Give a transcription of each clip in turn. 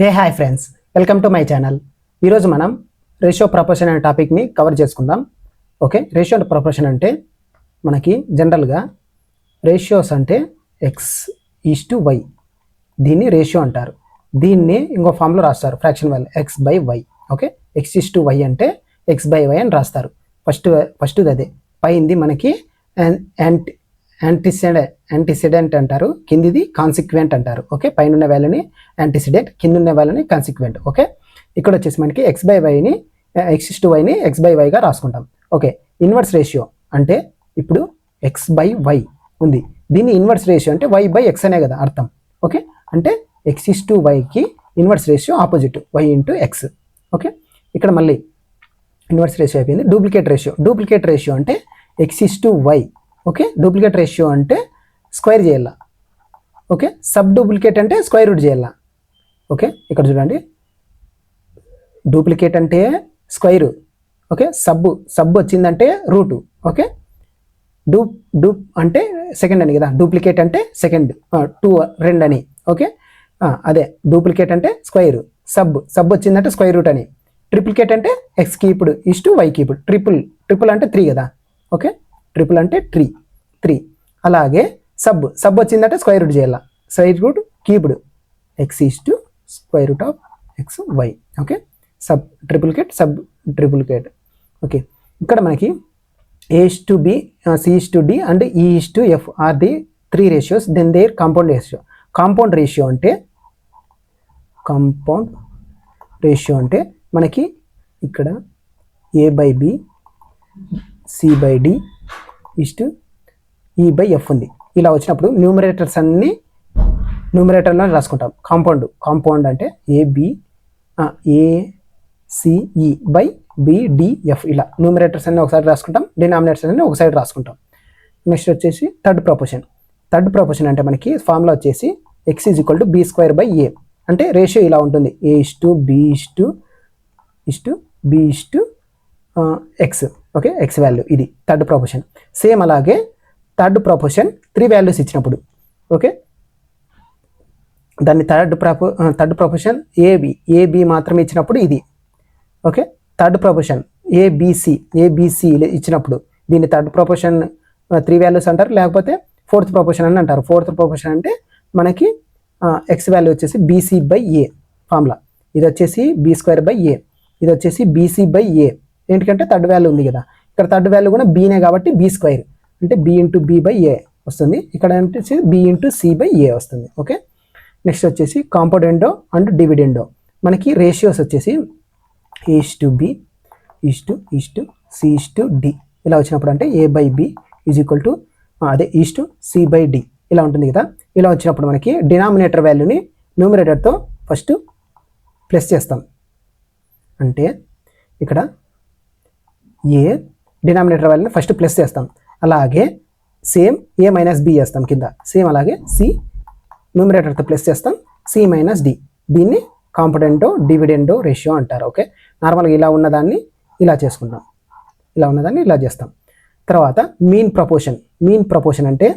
Hey hi friends, welcome to my channel. ఈరోజు మనం ratio proportion అనే టాపిక్ని కవర్ చేసుకుందాం. ఓకే, రేషియో ప్రపోర్షన్ అంటే మనకి జనరల్గా రేషియోస్ అంటే x:y, దీన్ని రేషియో అంటారు. దీన్ని ఇంకో ఫామ్లో రాస్తారు, fraction value x/y. Okay, x:y అంటే x/y అని రాస్తారు. ఫస్ట్ అదే పైంది మనకి యాంటిసిడెంట్ అంటారు, కిందిది కాన్సిక్వెంట్ అంటారు. ఓకే, పైన ఉన్న వాల్యూని యాంటిసిడెంట్, కింద ఉన్న వాల్యూని కాన్సిక్వెంట్. ఓకే, ఇక్కడ వచ్చేసి మనకి x/yని x/yగా రాసుకుంటాం. ఓకే, ఇన్వర్స్ రేషియో అంటే ఇప్పుడు x/y ఉంది, దీన్ని ఇన్వర్స్ రేషియో అంటే y/x అనే కదా అర్థం. ఓకే, అంటే x:yకి inverse ratio opposite y/x. Okay, ఇక్కడ మళ్ళీ ఇన్వర్స్ రేషియో అయిపోయింది. డూప్లికేట్ రేషియో అంటే x:y. ఓకే, డూప్లికేట్ రేషియో అంటే స్క్వేర్ చేయాల. ఓకే, సబ్ డూప్లికేట్ అంటే స్క్వేర్ రూట్ చేయాల. ఓకే, ఇక్కడ చూడండి, డూప్లికేట్ అంటే స్క్వేర్. ఓకే, సబ్ వచ్చిందంటే రూటు. ఓకే, డూప్ అంటే సెకండ్ అని కదా, డూప్లికేట్ అంటే సెకండ్, 2 అని. ఓకే, అదే డూప్లికేట్ అంటే స్క్వేర్, సబ్ వచ్చిందంటే స్క్వేర్ రూట్ అని. ట్రిప్లికేట్ అంటే ఎక్స్కి ఇప్పుడు y/y ఇప్పుడు ట్రిపుల్ అంటే 3 కదా. ఓకే, ట్రిపుల్ అంటే 3. అలాగే సబ్ వచ్చిందంటే స్క్వేర్ రూట్ చేయాల, స్క్వేర్ రూట్ కీపుడు x:(y). Okay, triplicate. ఓకే, ఇక్కడ మనకి a:/b, c:/d and e:/f are the 3 ratios. Then their compound ratio అంటే మనకి ఇక్కడ a/b, c/d e/f ఉంది. ఇలా వచ్చినప్పుడు న్యూమరేటర్స్ అన్ని న్యూమరేటర్లో రాసుకుంటాం. కాంపౌండ్ అంటే ACE/BDF. ఇలా న్యూమరేటర్స్ అన్ని ఒకసారి రాసుకుంటాం, డినామినేటర్స్ అన్ని ఒకసారి రాసుకుంటాం. నెక్స్ట్ వచ్చేసి థర్డ్ ప్రపోర్షన్ అంటే మనకి ఫార్ములా వచ్చేసి x=b²/a. అంటే రేషియో ఇలా ఉంటుంది, a:/b:/x. ఓకే, x వాల్యూ ఇది థర్డ్ ప్రపోర్షన్. సేమ్ అలాగే థర్డ్ ప్రపోర్షన్ 3 వాల్యూస్ ఇచ్చినప్పుడు, ఓకే, దాన్ని థర్డ్ ప్రపోర్షన్ ఏబి మాత్రమే ఇచ్చినప్పుడు ఇది. ఓకే, థర్డ్ ప్రపోర్షన్ ఏబిసి ఇచ్చినప్పుడు దీన్ని థర్డ్ ప్రపోర్షన్ 3 వాల్యూస్ అంటారు, లేకపోతే ఫోర్త్ ప్రపోర్షన్ అని అంటారు. ఫోర్త్ ప్రపోర్షన్ అంటే మనకి ఎక్స్ వాల్యూ వచ్చేసి bc/a ఫార్ములా. ఇది వచ్చేసి b²/a, ఇది వచ్చేసి bc/a. ఏంటంటే థర్డ్ వాల్యూ ఉంది కదా, ఇక్కడ థర్డ్ వాల్యూ కూడా బీనే కాబట్టి b² అంటే b/b/a వస్తుంది. ఇక్కడ వచ్చేసి b/c/a వస్తుంది. ఓకే, నెక్స్ట్ వచ్చేసి కాంపౌండెండో అండ్ డివిడెండో. మనకి రేషియోస్ వచ్చేసి a:/b, c:/d ఇలా వచ్చినప్పుడు అంటే a/b అదే c/d ఇలా ఉంటుంది కదా. ఇలా వచ్చినప్పుడు మనకి డినామినేటర్ వాల్యూని న్యూమరేటర్తో ఫస్ట్ ప్లస్ చేస్తాం. అంటే ఇక్కడ ఏ డినామినేటర్ వాల్యూని ఫస్ట్ ప్లస్ చేస్తాం, అలాగే సేమ్ a-b చేస్తాం కింద. సేమ్ అలాగే c న్యూమరేటర్తో ప్లస్ చేస్తాం, c-d. దీన్ని కాంపౌండెండో డివిడెండో రేషియో అంటారు. ఓకే, నార్మల్గా ఇలా ఉన్నదాన్ని ఇలా చేసుకుంటాం, ఇలా ఉన్నదాన్ని ఇలా చేస్తాం. తర్వాత మీన్ ప్రపోర్షన్ అంటే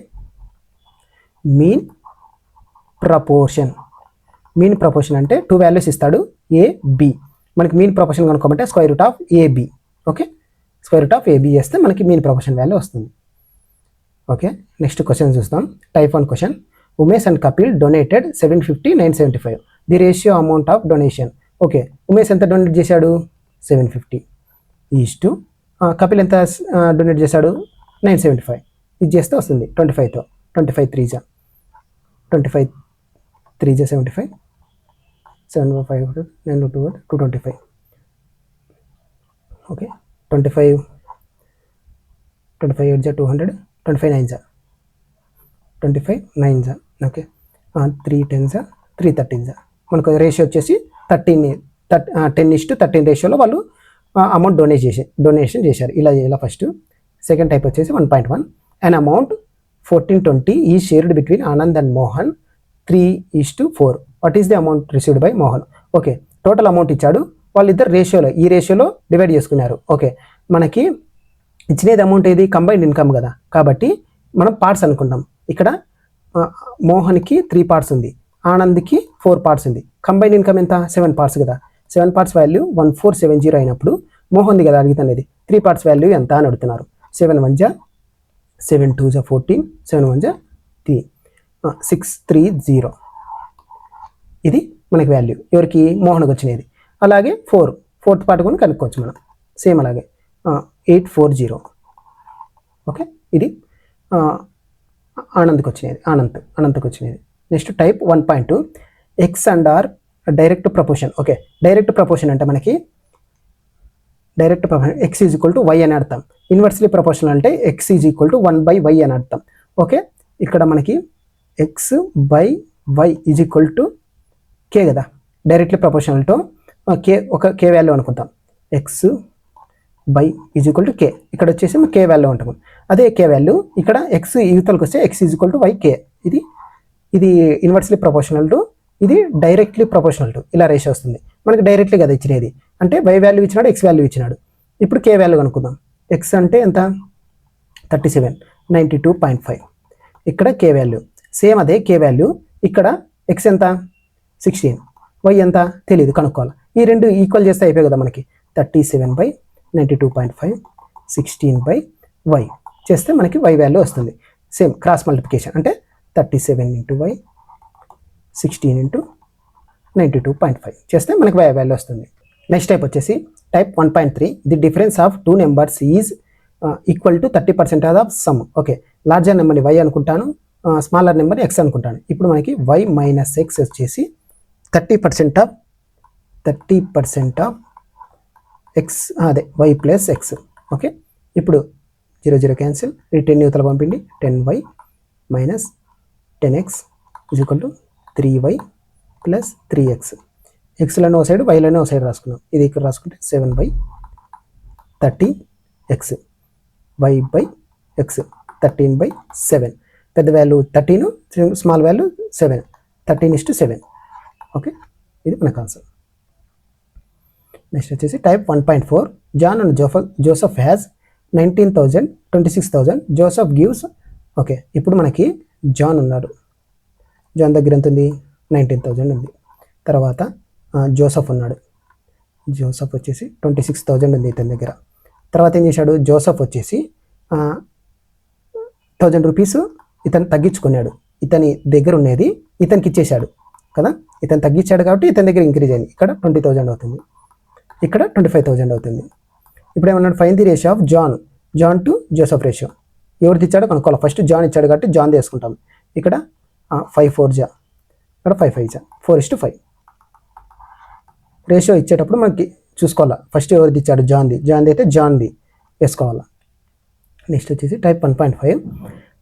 మీన్ ప్రపోర్షన్ అంటే 2 వాల్యూస్ ఇస్తాడు, a/b. మనకి మీన్ ప్రపోర్షన్ కనుక్కోమంటే √ab. ఓకే, √ab చేస్తే మనకి మీన్ ప్రపోర్షన్ వాల్యూ వస్తుంది. ఓకే, నెక్స్ట్ క్వశ్చన్ చూస్తాం. Type 1 question. Umesh and Kapil donated 750, 975. The ratio amount of donation. Okay, Umesh ఎంత డొనేట్ చేశాడు? 750. కపిల్ ఎంత డొనేట్ చేశాడు? 975. ఇది చేస్తే వస్తుంది 25తో. 25 3 75, 755, 225. ఓకే, 25 8 200, 25 9. ఓకే, 3 10 313. మనకు రేషియో వచ్చేసి 10:13 రేషియోలో వాళ్ళు అమౌంట్ డొనేషన్ చేశారు. ఇలా ఫస్ట్. సెకండ్ టైప్ వచ్చేసి 1.1. అన్ అమౌంట్ 1420 ఈ shared between Anand and Mohan 3:4. What is the amount received by Mohan? Okay, total amount ఇచ్చాడు, వాళ్ళిద్దరు ఈ రేషియోలో డివైడ్ చేసుకున్నారు. ఓకే, మనకి ఇచ్చినది అమౌంట్ ఏది? కంబైన్డ్ ఇన్కమ్ కదా, కాబట్టి మనం పార్ట్స్ అనుకుంటాం. ఇక్కడ మోహన్కి 3 పార్ట్స్ ఉంది, ఆనంద్కి 4 పార్ట్స్ ఉంది. కంబైన్ ఇన్కమ్ ఎంత 7 పార్ట్స్ కదా. 7 పార్ట్స్ వాల్యూ 1470 అయినప్పుడు మోహన్ది కదా అడుగుతున్నది 3 పార్ట్స్ వాల్యూ ఎంత అని అడుగుతున్నారు. 7 1 జా 7 2 జా 14 7 1 జా 3 630 ఇది మనకి వాల్యూ ఎవరికి మోహన్కి వచ్చినది. అలాగే 4th పార్ట్ కూడా కనుక్కోవచ్చు మనం సేమ్ అలాగే 840 ఓకే. ఇది ఆనంద్కి వచ్చినది అనంతకి వచ్చినది. Next type 1.2 x and or direct proportion. Okay, direct proportion అంటే మనకి direct proportion x is equal to y అని అర్థం. ఇన్వర్స్లీ ప్రపోర్షనల్ అంటే x is equal to 1/y అని అర్థం. ఓకే, ఇక్కడ మనకి x by y is equal to k కదా. డైరెక్ట్లీ ప్రపోర్షనల్తో కే ఒక కే వాల్యూ అనుకుంటాం. X by is equal to k, ఇక్కడ వచ్చేసి కే వాల్యూ ఉంటాము. అదే కే వాల్యూ ఇక్కడ ఎక్స్ యూతలకు వస్తే x is equal to y k. ఇది ఇన్వర్స్లీ ప్రపోర్షనల్ టు, ఇది డైరెక్ట్లీ ప్రపోర్షనల్ టు, ఇలా రేషియో వస్తుంది. మనకి డైరెక్ట్లీ కదా ఇచ్చినది, అంటే వై వాల్యూ ఇచ్చినాడు ఎక్స్ వాల్యూ ఇచ్చినాడు. ఇప్పుడు కే వాల్యూ కనుక్కుందాం. ఎక్స్ అంటే ఎంత 37 92.5. ఇక్కడ కే వాల్యూ సేమ్ అదే కే వాల్యూ. ఇక్కడ ఎక్స్ ఎంత 16, వై ఎంత తెలియదు కనుక్కోవాలి. ఈ రెండు ఈక్వల్ చేస్తే అయిపోయి కదా మనకి 37/92.5 16/y చేస్తే మనకి వై వాల్యూ వస్తుంది. సేమ్ క్రాస్ మల్టిప్లికేషన్ అంటే 37 × y 16 × 92.5 చేస్తే మనకి వై వాల్యూ వస్తుంది. నెక్స్ట్ టైప్ వచ్చేసి type 1.3 the difference of 2 numbers is equal to 30% of some. Okay, larger నెంబర్ని వై అనుకుంటాను, స్మాలర్ నెంబర్ని ఎక్స్ అనుకుంటాను. ఇప్పుడు మనకి వై మైనస్ ఎక్స్ వచ్చేసి 30% ఆఫ్ ఎక్స్, అదే వై ప్లస్ ఎక్స్. ఓకే, ఇప్పుడు 0 0 క్యాన్సిల్, ఈ 10 యువతల పంపిండి. 10y minus 10x is equal to 3y plus 3x. ఎక్స్లను ఓ సైడ్ వైలను ఓ సైడ్ రాసుకున్నాం. ఇది ఇక్కడ రాసుకుంటే 7y 30x y by X 13/7. పెద్ద వాల్యూ 13, స్మాల్ వాల్యూ 7, 13:7. ఓకే, ఇది మనకు ఆన్సర్. నెక్స్ట్ వచ్చేసి type 1.4 John and Joseph has 19,000 26,000 Joseph gives. Okay, ఇప్పుడు మనకి జాన్ ఉన్నాడు. జాన్ దగ్గర ఎంత ఉంది 19,000 ఉంది. తర్వాత జోసఫ్ ఉన్నాడు. జోసఫ్ వచ్చేసి 26,000 ఉంది ఇతని దగ్గర. తర్వాత ఏం చేశాడు జోసఫ్ వచ్చేసి 1000 రూపీస్ ఇతను తగ్గించుకున్నాడు. ఇతని దగ్గర ఉన్నది ఇతనికి ఇచ్చేశాడు కదా. ఇతను తగ్గించాడు కాబట్టి ఇతని దగ్గర ఇంక్రీజ్ అయింది. ఇక్కడ 20,000 అవుతుంది, ఇక్కడ 25,000 అవుతుంది. ఇప్పుడు ఏమన్నాడు find the ratio of Jan to Joseph ratio. ఎవరిది ఇచ్చాడో కనుక్కోవాలి. ఫస్ట్ జాన్ ఇచ్చాడు కాబట్టి జాన్ తీసుకుంటాం. ఇక్కడ 5 4 జా, ఇక్కడ 5 5 జా 4:5. రేషియో ఇచ్చేటప్పుడు మనకి చూసుకోవాలా ఫస్ట్ ఎవరిది ఇచ్చాడు జాన్ది అయితే జాన్ది వేసుకోవాలా. నెక్స్ట్ వచ్చేసి type 1.5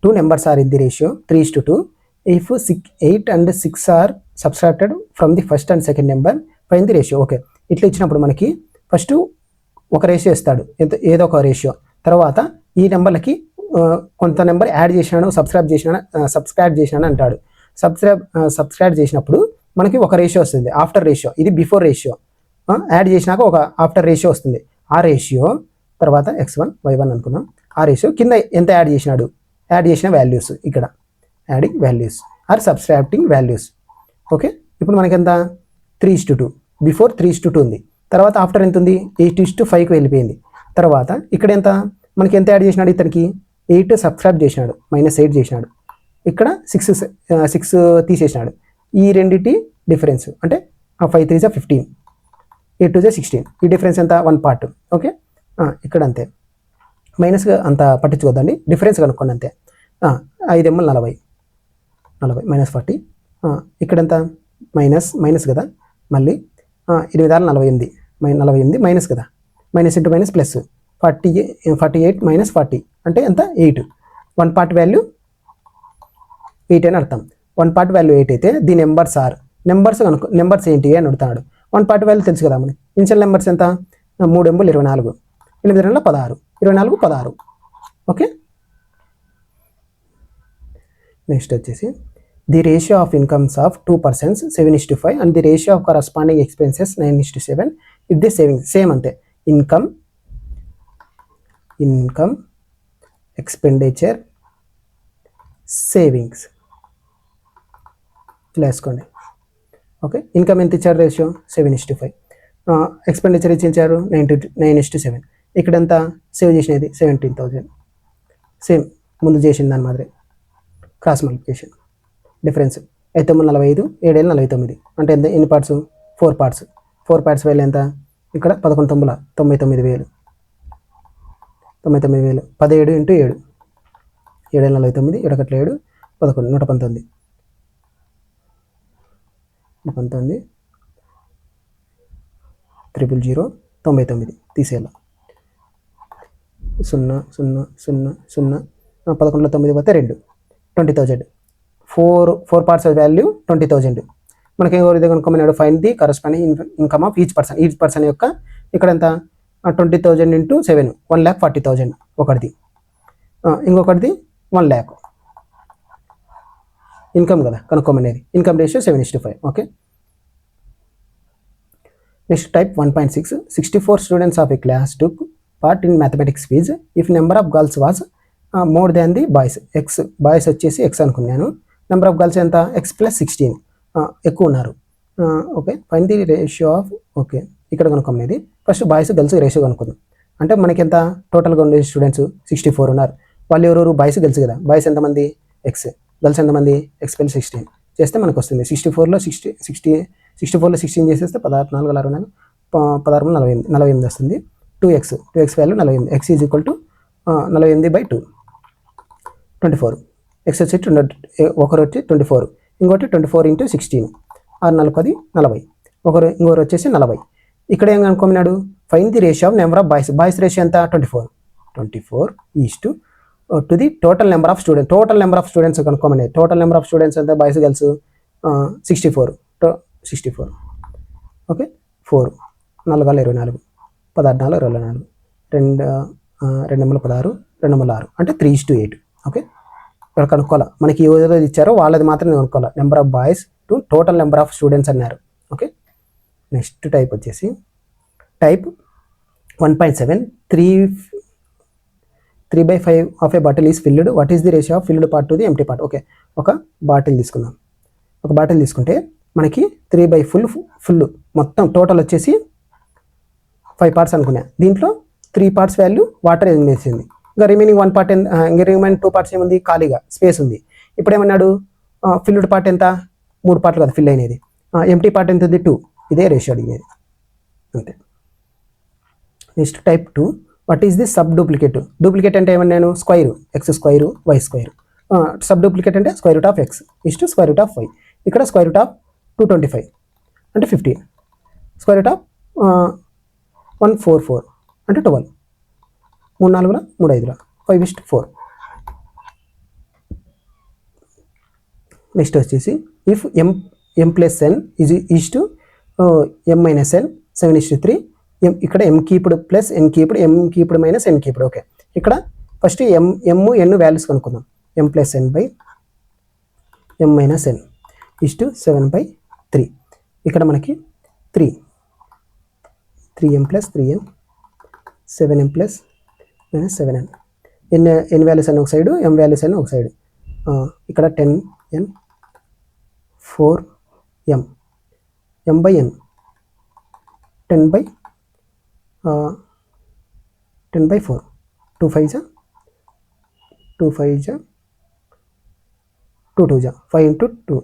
2 numbers are in the ratio 3:2. If 8 and 6 are subtracted from the first and second number find the ratio. Okay, ఇట్లా ఇచ్చినప్పుడు మనకి ఫస్ట్ ఒక రేషియో ఇస్తాడు, ఏదో ఒక రేషియో. తర్వాత ఈ నెంబర్లకి కొంత నెంబర్ యాడ్ చేసినాను, సబ్స్క్రైబ్ చేసినాను అంటాడు. సబ్స్క్రైబ్ చేసినప్పుడు మనకి ఒక రేషియో వస్తుంది, ఆఫ్టర్ రేషియో. ఇది బిఫోర్ రేషియో. యాడ్ చేసినాక ఒక ఆఫ్టర్ రేషియో వస్తుంది. ఆ రేషియో తర్వాత x1 y1 అనుకున్నాం. ఆ రేషియో కింద ఎంత యాడ్ చేసినాడు, యాడ్ చేసిన వాల్యూస్ ఇక్కడ adding values or subtracting values. Okay, ఇప్పుడు మనకి ఎంత 3:2. బిఫోర్ 3:2 ఉంది. తర్వాత ఆఫ్టర్ ఎంత ఉంది 8:5కి వెళ్ళిపోయింది. తర్వాత ఇక్కడ ఎంత మనకి ఎంత యాడ్ చేసినాడు, ఇతనికి 8 సబ్స్క్రైబ్ చేసినాడు, -8 చేసినాడు. ఇక్కడ 6 తీసేసినాడు. ఈ రెండింటి డిఫరెన్స్ అంటే 5 3 15, 8 2 16. ఈ డిఫరెన్స్ ఎంత 1 పార్ట్. ఓకే, ఇక్కడ అంతే మైనస్గా అంత పట్టించుకోద్దండి, డిఫరెన్స్ కనుక్కోండి అంతే. 5 ఎమ్మలు 40 -40. ఇక్కడ ఎంత మైనస్ కదా, మళ్ళీ 8 48 48 మైనస్ కదా, మైనస్ ఇంటూ మైనస్ ప్లస్ 48 - 40 అంటే ఎంత 8. 1 పార్ట్ వాల్యూ 8 అని అర్థం. 1 పార్ట్ వాల్యూ 8 అయితే ది నెంబర్స్ ఆర్ నెంబర్స్ ఏంటి అని అడుగుతాడు. 1 పార్ట్ వాల్యూ తెలుసు కదా మనకి. ఇనిషియల్ నెంబర్స్ ఎంత 3 ఎంబులు 24, 8 2 16, 24 16. ఓకే, నెక్స్ట్ వచ్చేసి the ratio of incomes of 2 persons 7:5 and the ratio of corresponding expenses 9:7 if the savings. Same అంతే, ఇన్కమ్ ఎక్స్పెండిచర్ సేవింగ్స్ ఇలా వేసుకోండి. ఓకే. ఇన్కమ్ ఎంత ఇచ్చారు రేషియో 7:5. ఎక్స్పెండిచర్ ఇచ్చారు 9:7. ఇక్కడ ఎంత సేవ్ చేసినది 17,000. సేమ్ ముందు చేసిన దాని మాదిరి క్రాస్ మల్టిప్లికేషన్ డిఫరెన్స్ 945 7 49 అంటే ఎంత ఎన్ని పార్ట్స్ 4 పార్ట్స్ 4 పార్ట్స్ వేలు ఎంత ఇక్కడ 11 99,000 17 ఇంటూ 7 7 49 ఎడకట్ల 7 11 119 119 000 99 తీసేయాలి 0 0 0 0 11లో 9 పోతే 2 20,000 4 పార్ట్స్ వాల్యూ 20,000 మనకి ఎవరైతే కనుక్కోమన్నాడు find the corresponding income of each person యొక్క ఇక్కడ ఎంత 20,000 ఇంటూ 7 1,40,000 ఒకటిది ఇంకొకటిది 1,00,000 ఇన్కమ్ కదా కనుక్కోమనేది income ratio 7:5 okay. Next type 1.6 64 students of a class took part in mathematics quiz if number of girls was more than the boys x boys వచ్చేసి x అనుకున్నాను number of girls ఎంత x+16 ఎక్కువ ఉన్నారు okay. Find the ratio of okay ఇక్కడ కనుక్కోమనేది first boys girls ratio కనుక్కుందాం అంటే మనకి ఎంత టోటల్గా ఉండే స్టూడెంట్స్ 64 ఉన్నారు వాళ్ళు ఎవరెవరు బాయ్స్ గర్ల్స్ కదా బాయ్స్ ఎంతమంది ఎక్స్ గర్ల్స్ ఎంతమంది x+16 చేస్తే మనకు వస్తుంది 64లో 16 చేసేస్తే 16 4 6 16 48 వస్తుంది 2x value 48 x is equal to 48/2 24 x వచ్చి ఒకరు వచ్చి 24 ఇంకోటి 24 ఇంటూ 16 6 4 10 40 ఇంకొకరు వచ్చేసి 40 ఇక్కడ ఏం కనుక్కున్నాడు find the ratio of number of boys ratio ఎంత 24 is to the total number of students కనుక్కోమని టోటల్ నెంబర్ ఆఫ్ స్టూడెంట్స్ ఎంత బాయ్స్ గర్ల్స్ 64 ఓకే 4 4 24 16 24 2 16 2 6 అంటే 3:8 ఓకే. ఇక్కడ కనుక్కోవాలి మనకి ఏదో ఇచ్చారో వాళ్ళది మాత్రమే కనుక్కోవాలి number of boys to total number of students అన్నారు ఓకే. నెక్స్ట్ టైప్ వచ్చేసి type 1.7 3/5 of a bottle is filled what is the ratio of filled part to the empty part okay. ఒక బాటిల్ తీసుకుంటే మనకి 3/5 ఫుల్ మొత్తం total వచ్చేసి 5 parts అనుకున్నా దీంట్లో 3 parts value water వేసింది ఇంకా రిమైనింగ్ 1 పార్ట్ ఇంకా రిమైనింగ్ 2 పార్ట్స్ ఏముంది ఖాళీగా స్పేస్ ఉంది. ఇప్పుడు ఏమన్నాడు ఫిల్డ్ పార్ట్ ఎంత 3 పార్ట్లు కదా ఫిల్ అయినది ఎంప్టీ పార్ట్ ఎంత ఉంది 2 ఇదే రేషియో అడిగేది అంతే. Next type 2 what is the sub duplicate అంటే ఏమన్నాను square x square y square sub duplicate అంటే square root of x is to square root of y ఇక్కడ స్క్వైర్ రూట్ ఆఫ్ 225 అంటే 15 స్క్వైర్ రూట్ ఆఫ్ 144 అంటే 12 3 4 3 5 5:4. Next వచ్చేసి if m+n is to m-n 7:3 ఇక్కడ m cubed plus n cubed m cubed minus n cubed okay. ఇక్కడ first m n values కనుక్కుందాం m+n/m-n is to 7/3 ఇక్కడ మనకి 3m + 3n 7m + -7n n values అని ఒక side m values అని ఒక side ఇక్కడ 10n 4m m/n 10/4 2 5 2 5 2 2 5 × 2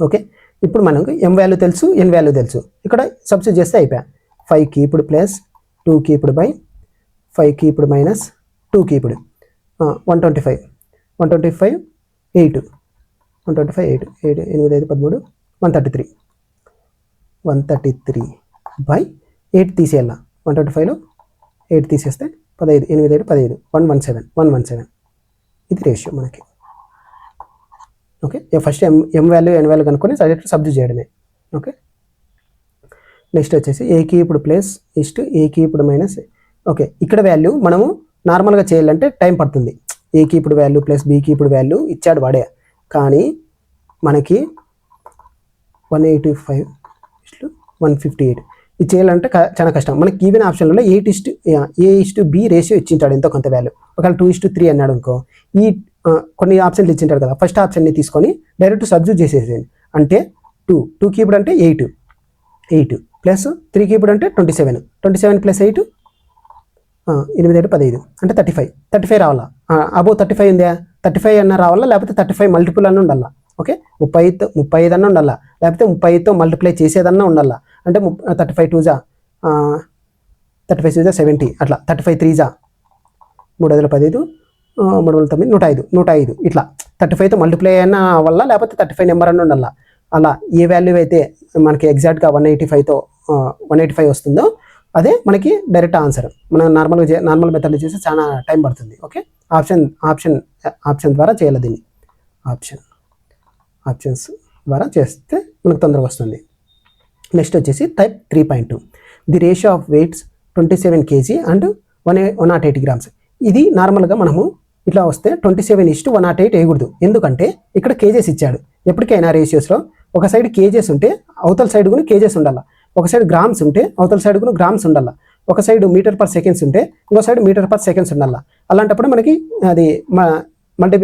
ఓకే. ఇప్పుడు మనకు m వాల్యూ తెలుసు n వాల్యూ తెలుసు ఇక్కడ సబ్స్టిట్యూట్ చేస్తే అయిపోయా 5 cubed plus 2 cubed by 5 cubed minus 2 cubed 125 8 8 8 13 133/8 తీసేయాల 125లో 8 తీసేస్తే 15 8 15 117 ఇది రేషియో మనకి okay. First m value n value కనుక్కొని సబ్జెక్ట్ సబ్స్టిట్యూట్ చేయడమే ఓకే. నెక్స్ట్ వచ్చేసి a cubed plus is to a cubed minus okay. ఇక్కడ వాల్యూ మనము నార్మల్గా చేయాలంటే టైం పడుతుంది ఏ cubed value plus b cubed value ఇచ్చాడు వాడే కానీ మనకి 185 158 ఇది చేయాలంటే చాలా కష్టం మనకి ఈవెన్ ఆప్షన్లలో A:B రేషియో ఇచ్చింటాడు ఎంతో కొంత వాల్యూ ఒకవేళ 2:3 అన్నాడు అనుకో ఈ కొన్ని ఆప్షన్లు ఇచ్చింటాడు కదా ఫస్ట్ ఆప్షన్ని తీసుకొని డైరెక్ట్ సబ్స్టిట్యూట్ చేసేసేయండి అంటే 2 క్యూబ్డ్ అంటే 8 ప్లస్ 3 క్యూబ్డ్ అంటే 27 ప్లస్ 8 8 7 15 అంటే 35 రావాలా. అబోవ్ 35 ఉందా, 35 అన్న రావాలా, లేకపోతే 35 మల్టిపుల్ అన్న ఉండాలా. ఓకే, 35 అన్న ఉండాలా, లేకపోతే 35తో మల్టిప్లై చేసేదన్నా ఉండాలా. అంటే 35 2 జా 70 అట్లా, 35 3 జా 3 5 15 3 9 105 ఇట్లా 35తో మల్టిప్లై అయినా వల్ల, లేకపోతే 35 నెంబర్ అన్న ఉండాలా. అలా ఏ వాల్యూ అయితే మనకి ఎగ్జాక్ట్గా 185 వస్తుందో అదే మనకి డైరెక్ట్ ఆన్సర్. మనం నార్మల్ మెథడ్లో చేసి చాలా టైం పడుతుంది. ఓకే, ఆప్షన్ ద్వారా చేయాలి దీన్ని. ఆప్షన్స్ ద్వారా చేస్తే మనకు తొందరగా వస్తుంది. నెక్స్ట్ వచ్చేసి type 3.2. The ratio of weights 27 kg and 108 grams. ఇది నార్మల్గా మనము ఇట్లా వస్తే 27:108 వేయకూడదు. ఎందుకంటే ఇక్కడ కేజెస్ ఇచ్చాడు. ఎప్పటికైనా రేషియోస్లో ఒక సైడ్ కేజెస్ ఉంటే అవతల సైడ్ కూడా కేజెస్ ఉండాలి, ఒక సైడ్ గ్రామ్స్ ఉంటే అవతల సైడ్ కూడా గ్రామ్స్ ఉండాలి, ఒక సైడ్ మీటర్ పర్ సెకండ్స్ ఉంటే ఇంకో సైడ్ మీటర్ పర్ సెకండ్స్ ఉండాలి. అలాంటప్పుడు మనకి అది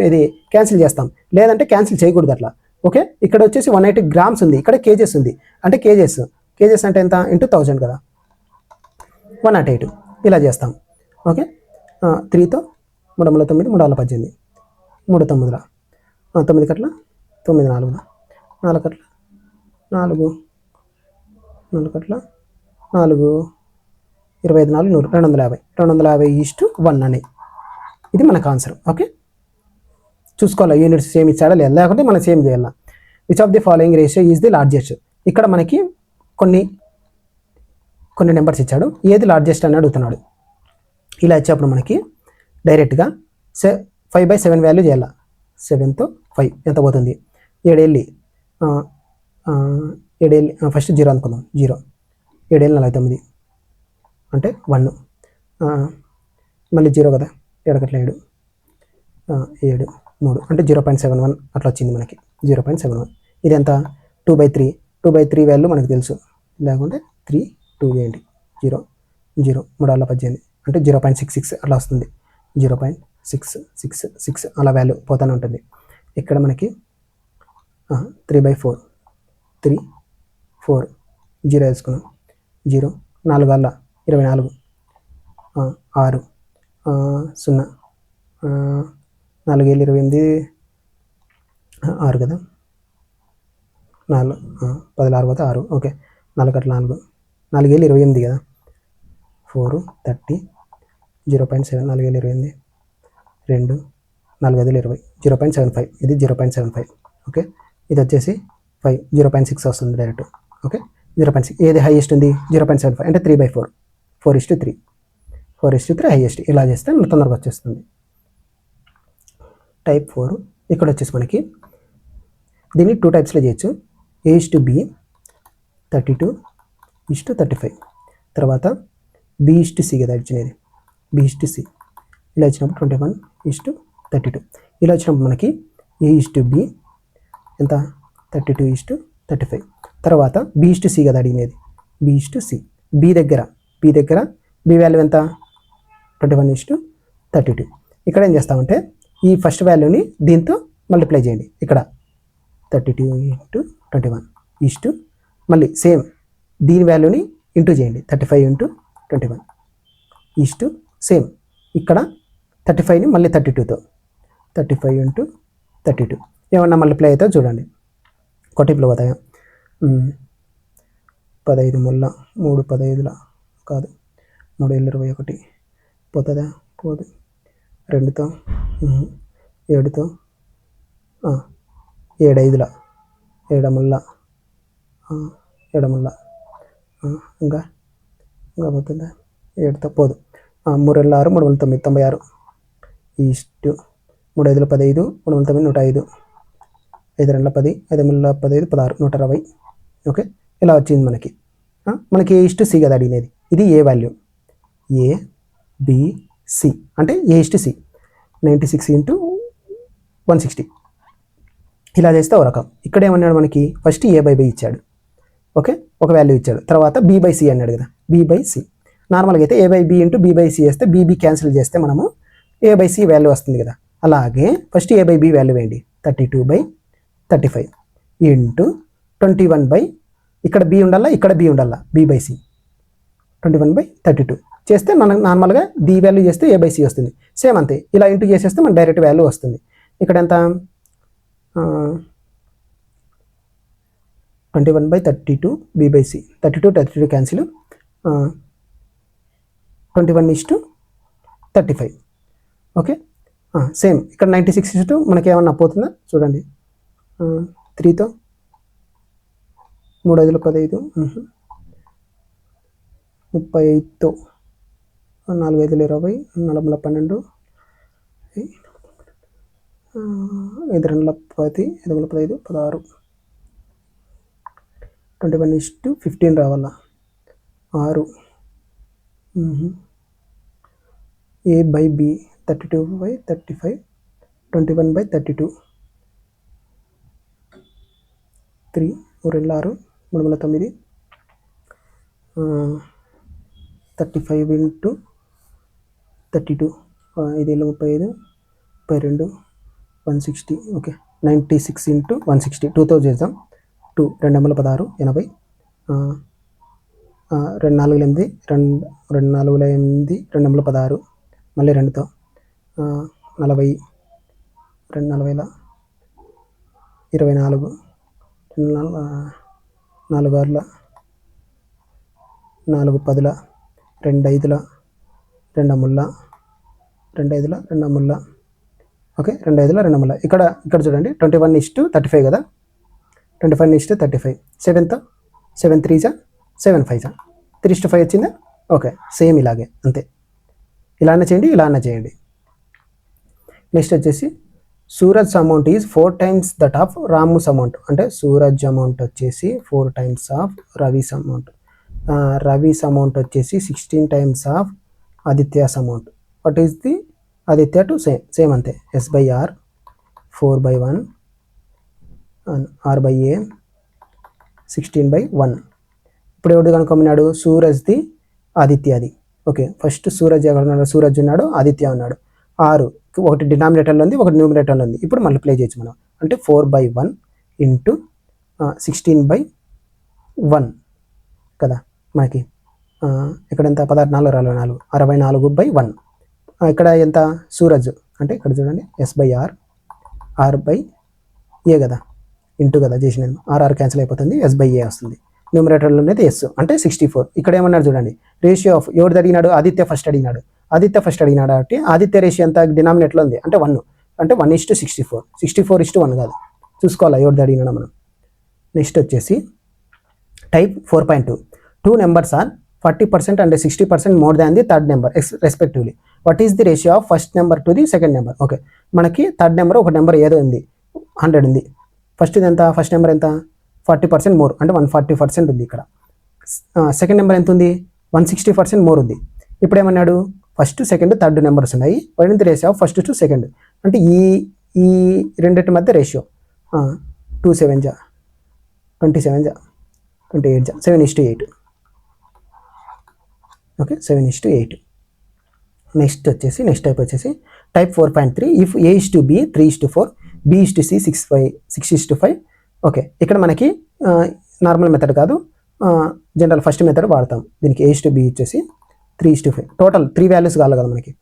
ఇది క్యాన్సిల్ చేస్తాం, లేదంటే క్యాన్సిల్ చేయకూడదు అట్లా. ఓకే, ఇక్కడ వచ్చేసి 180 grams ఉంది, ఇక్కడ కేజెస్ ఉంది. అంటే కేజెస్ అంటే ఎంత ఇంటూ 1000 కదా, 108 ఇలా చేస్తాం. ఓకే, 3తో 3 9 3 18 3 9 9 కట్ల 9 4 4 కట్ల 4 4 కట్ల 4 25 4 100 250:1 అని ఇది మనకు ఆన్సర్. ఓకే, చూసుకోవాలి యూనిట్స్ సేమ్ ఇచ్చాడా లేదా, లేకుంటే మనం సేమ్ చేయాలా. Which of the following ratio is the largest. ఇక్కడ మనకి కొన్ని నెంబర్స్ ఇచ్చాడు, ఏది లార్జెస్ట్ అని అడుగుతున్నాడు. ఇలా ఇచ్చేప్పుడు మనకి డైరెక్ట్గా 5/7 వాల్యూ చేయాలి. 7తో 5 ఎంత పోతుంది, 7 వెళ్ళి ఫస్ట్ 0 అనుకుందాం. 0 7 49 అంటే 1 మళ్ళీ 0 కదా, 7 కట్ల 7 7 3 అంటే 0.71 అట్లా వచ్చింది మనకి. 0.71 ఇది ఎంత 2/3 వాల్యూ మనకు తెలుసు, లేకుంటే 3 2 చేయండి. 0 0 3 18 అంటే 0.66 అట్లా వస్తుంది. 0.666 అలా వాల్యూ పోతూనే ఉంటుంది. ఇక్కడ మనకి 3/4 3 4 0 వేసుకున్నాం. 0 4 అలా 24 6 0 4 7 28 6 కదా, 4 10 6 పోతే 6. ఓకే, 4 కట్ల 4 4 7 28 కదా, 4 30 0.7 4 7 28 2 4 5 20 0.75 ఇది 0.75. ఓకే, ఇది వచ్చేసి 5 0.6 వస్తుంది డైరెక్ట్. ఓకే, 0.6 ఏది హైయెస్ట్ ఉంది 0.75 అంటే 3/4 4:3 హైయెస్ట్. ఇలా చేస్తే మనకు తొందరగా వచ్చేస్తుంది. టైప్ 4 ఇక్కడ వచ్చేసి మనకి దీన్ని 2 టైప్స్లో చేయొచ్చు. A/B 32:35. తర్వాత B/C కదా ఇచ్చినది, B/C ఇలా ఇచ్చినప్పుడు 21:32. ఇలా వచ్చినప్పుడు మనకి A/B ఎంత 32:35. తర్వాత B/C కదా అడిగినది, B/C B దగ్గర B వాల్యూ ఎంత 21:32. ఇక్కడ ఏం చేస్తామంటే ఈ ఫస్ట్ వాల్యూని దీంతో మల్టిప్లై చేయండి. ఇక్కడ 32:21 మళ్ళీ సేమ్ దీని వాల్యూని ఇంటూ చేయండి. 35:21 సేమ్ ఇక్కడ 35ని మళ్ళీ 32తో 35:32 ఏమన్నా మల్టిప్లై అయితే చూడండి. కొట్టింపులు పోతాయా, 15 ముళ్ళ 3 15 కాదు, 3 21 పోతుందా, పోదు. 2తో 7తో 7 5 7 ముళ్ళ 7 ముళ్ళ ఇంకా పోతుందా, 7తో పోదు. 3 6 3 9 96 3 5 15 3 9 105 5 2 10 5 15 16 120. ఓకే, ఇలా వచ్చింది మనకి. A/C కదా అడిగినది, ఇది ఏ వాల్యూ A/B/C అంటే A/C 96:160. ఇలా చేస్తే ఒక రకం. ఇక్కడ ఏమన్నాడు మనకి ఫస్ట్ A/B ఇచ్చాడు. ఓకే, ఒక వాల్యూ ఇచ్చాడు. తర్వాత B/C అన్నాడు కదా, B/C. నార్మల్గా అయితే A/B ఇంటూ B/C వేస్తే BB క్యాన్సిల్ చేస్తే మనము A/C వాల్యూ వస్తుంది కదా. అలాగే ఫస్ట్ A/B వాల్యూ వేయండి, 32/35 ఇంటూ 21 బై ఇక్కడ బి ఉండాలా, ఇక్కడ బి ఉండాలా, బి బై సి 21/32 చేస్తే మనకు నార్మల్గా బి వాల్యూ చేస్తే ఏ బై సి వస్తుంది. సేమ్ అంతే, ఇలా ఇంటూ చేసేస్తే మన డైరెక్ట్ వాల్యూ వస్తుంది. ఇక్కడ ఎంత 21/32 B by C, 32 cancel, 21:35. Okay, same ఇక్కడ 96 మనకి ఏమన్నా పోతుందా చూడండి. 3తో 3 5 15, 35తో 4 5 20, 4 12, 5 2 10, 5 15, 16, 21:15 రావాలా, 6. ఏ by B 32/35, 21/32, 3 3 6, 3 9, 35 into 32, 5 35, 32, 160. Okay, 96 into 160, 2తో చేద్దాం. 2 2 16, 80, 2 4 8, 2 4 8, 2 16, మళ్ళీ 2తో 40, 2 40, 24, 4 6, 4 10, 2 5, 2 ముళ్ళ, 2 5, 2 ముళ్ళ. ఓకే, 2 5, 2 ముళ్ళ. ఇక్కడ చూడండి 21:35 కదా, 21:35. 7తో 7 3 7 5 3:5 వచ్చిందా. ఓకే, సేమ్ ఇలాగే అంతే, ఇలా అన్న చేయండి, ఇలా అన్న చేయండి. నెక్స్ట్ వచ్చేసి Suraj amount is 4 times that of Ramu's amount. అంటే సూరజ్ అమౌంట్ వచ్చేసి 4 times of Ravi's amount. Ravi's amount వచ్చేసి 16 times of Aditya's amount. What is the Aditya to same అంతే, S/R 4/1 R/A 16/1. ఇప్పుడు ఎవడు కనుక్కోమన్నాడు, సూరజ్ది ఆదిత్యది. ఓకే, ఫస్ట్ సూరజ్ ఎక్కడ ఉన్నాడు, సూరజ్ ఉన్నాడు, ఆదిత్య ఉన్నాడు. 6 ఒకటి డినామినేటర్లో ఉంది, ఒకటి న్యూమినేటర్లో ఉంది. ఇప్పుడు మల్టిప్లై చేయొచ్చు మనం. అంటే 4/1 ఇంటూ 16/1 కదా మనకి. ఇక్కడ ఎంత 16 4 64/1. ఇక్కడ ఎంత సూరజ్ అంటే ఇక్కడ చూడండి S/R R/A కదా, ఇంటూ కదా చేసిన, RR క్యాన్సిల్ అయిపోతుంది, S/A వస్తుంది. న్యూమినేటర్లో అనేది S అంటే 64. ఇక్కడ ఏమన్నాడు చూడండి, రేషియో ఆఫ్ ఎవరిది అడిగినాడు, ఆదిత్య ఫస్ట్ అడిగినాడు కాబట్టి ఆదిత్య రేషియో ఎంత డినామినేట్లో ఉంది అంటే 1, అంటే 1:64, 64:1 కాదు, చూసుకోవాలా ఎవరిది అడిగినాడు మనం. నెక్స్ట్ వచ్చేసి type 4.2, 2 numbers are 40% and 60% more than the third number respectively. What is the ratio of first number to the second number? Okay, మనకి థర్డ్ నెంబర్ ఒక నెంబర్ ఏదో ఉంది, 100 ఉంది. ఫస్ట్ ఎంత, ఫస్ట్ నెంబర్ ఎంత 40% మోర్ అంటే 140% ఉంది. ఇక్కడ సెకండ్ నెంబర్ ఎంత ఉంది, 160% మోర్ ఉంది. ఇప్పుడు ఏమన్నాడు, ఫస్ట్ సెకండ్ థర్డ్ నెంబర్స్ ఉన్నాయి, what is the ratio of first to second అంటే ఈ రెండింటి మధ్య రేషియో 2 7 27 28 7:8. ఓకే, 7:8. నెక్స్ట్ టైప్ వచ్చేసి type 4.3, if A/B 3:4, B/C 6:5. Okay, ఇక్కడ మనకి నార్మల్ మెథడ్ కాదు, జనరల్ ఫస్ట్ మెథడ్ వాడతాం. దీనికి A/B వచ్చేసి 3:5, టోటల్ 3 వాల్యూస్ కావాలి కదా మనకి.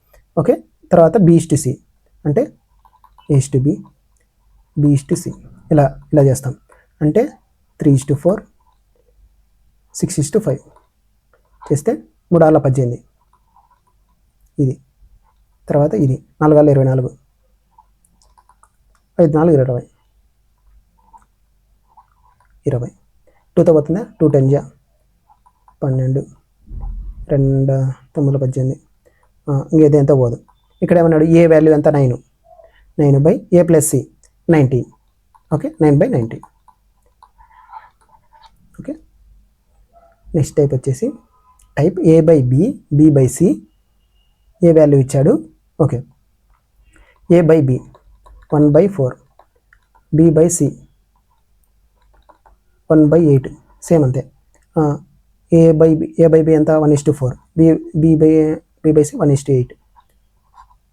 ఓకే, తర్వాత B/C అంటే A/B B/C ఇలా చేస్తాం. అంటే 3:4 6:5 చేస్తే 3 18 ఇది, తర్వాత ఇది 4 24, 5 4 20 20, 2తో పోతుందా, 2 10 12, 2 9 18, ఇంకేది ఎంత పోదు. ఇక్కడ ఏమన్నాడు, ఏ వాల్యూ ఎంత 9/A + C 19. Okay, 9/19. Okay, next type వచ్చేసి టైప్ A/B B/C. ఏ వాల్యూ ఇచ్చాడు, ఓకే, A/B 1/4, B/C 1/8, సేమ్ అంతే. A/B ఎంత 1:4, B/C 1:8,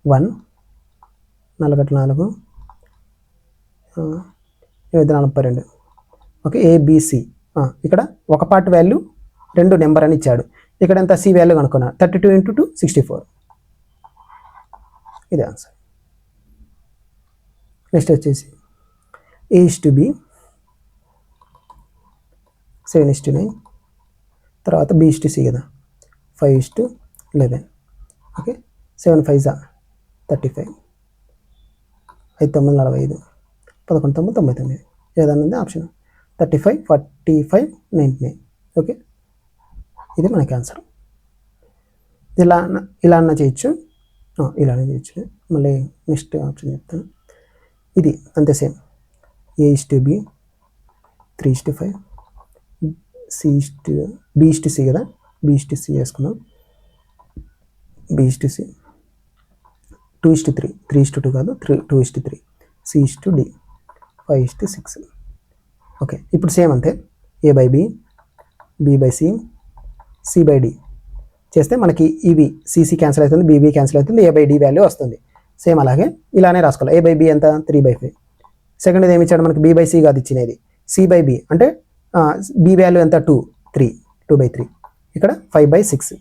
1 4 4 32, ఓకే, ఏబిసి. ఇక్కడ ఒక పార్ట్ వాల్యూ 2 నెంబర్ అని ఇచ్చాడు. ఇక్కడ ఎంత సి వాల్యూ కనుక్కున్నా 32 × 2 64. ఇది ఆన్సర్. నెక్స్ట్ వచ్చేసి A:B 7:9, తర్వాత B:C కదా 5:11. ఓకే, 7 5 35, 5 9 45, 11 9 99. ఏదన్నా ఉంది ఆప్షన్ 35 45 99. ఓకే, ఇది మనకి ఆన్సర్. ఇలా అన్న చేయొచ్చు, ఇలానే చేయొచ్చు. మళ్ళీ నెక్స్ట్ ఆప్షన్ చెప్తాను. ఇది అంతే సేమ్. A:B 3:5, B:C కదా, B:C వేసుకున్నాం. B:C 2:3, 3:2 కాదు 2:3, C:D 5:6. ఓకే, ఇప్పుడు సేమ్ అంతే. A/B, B/C, C/D చేస్తే మనకి ఇవి సిసి క్యాన్సిల్ అవుతుంది, బీబీ క్యాన్సిల్ అవుతుంది, A/D వాల్యూ వస్తుంది. సేమ్ అలాగే ఇలానే రాసుకోవాలి. A/B ఎంత 3/5. సెకండ్ ఏమి ఇచ్చాడు మనకి B/C కాదు ఇచ్చినది, C/B అంటే B వాల్యూ ఎంత 2 3 2/3. ఇక్కడ 5/6.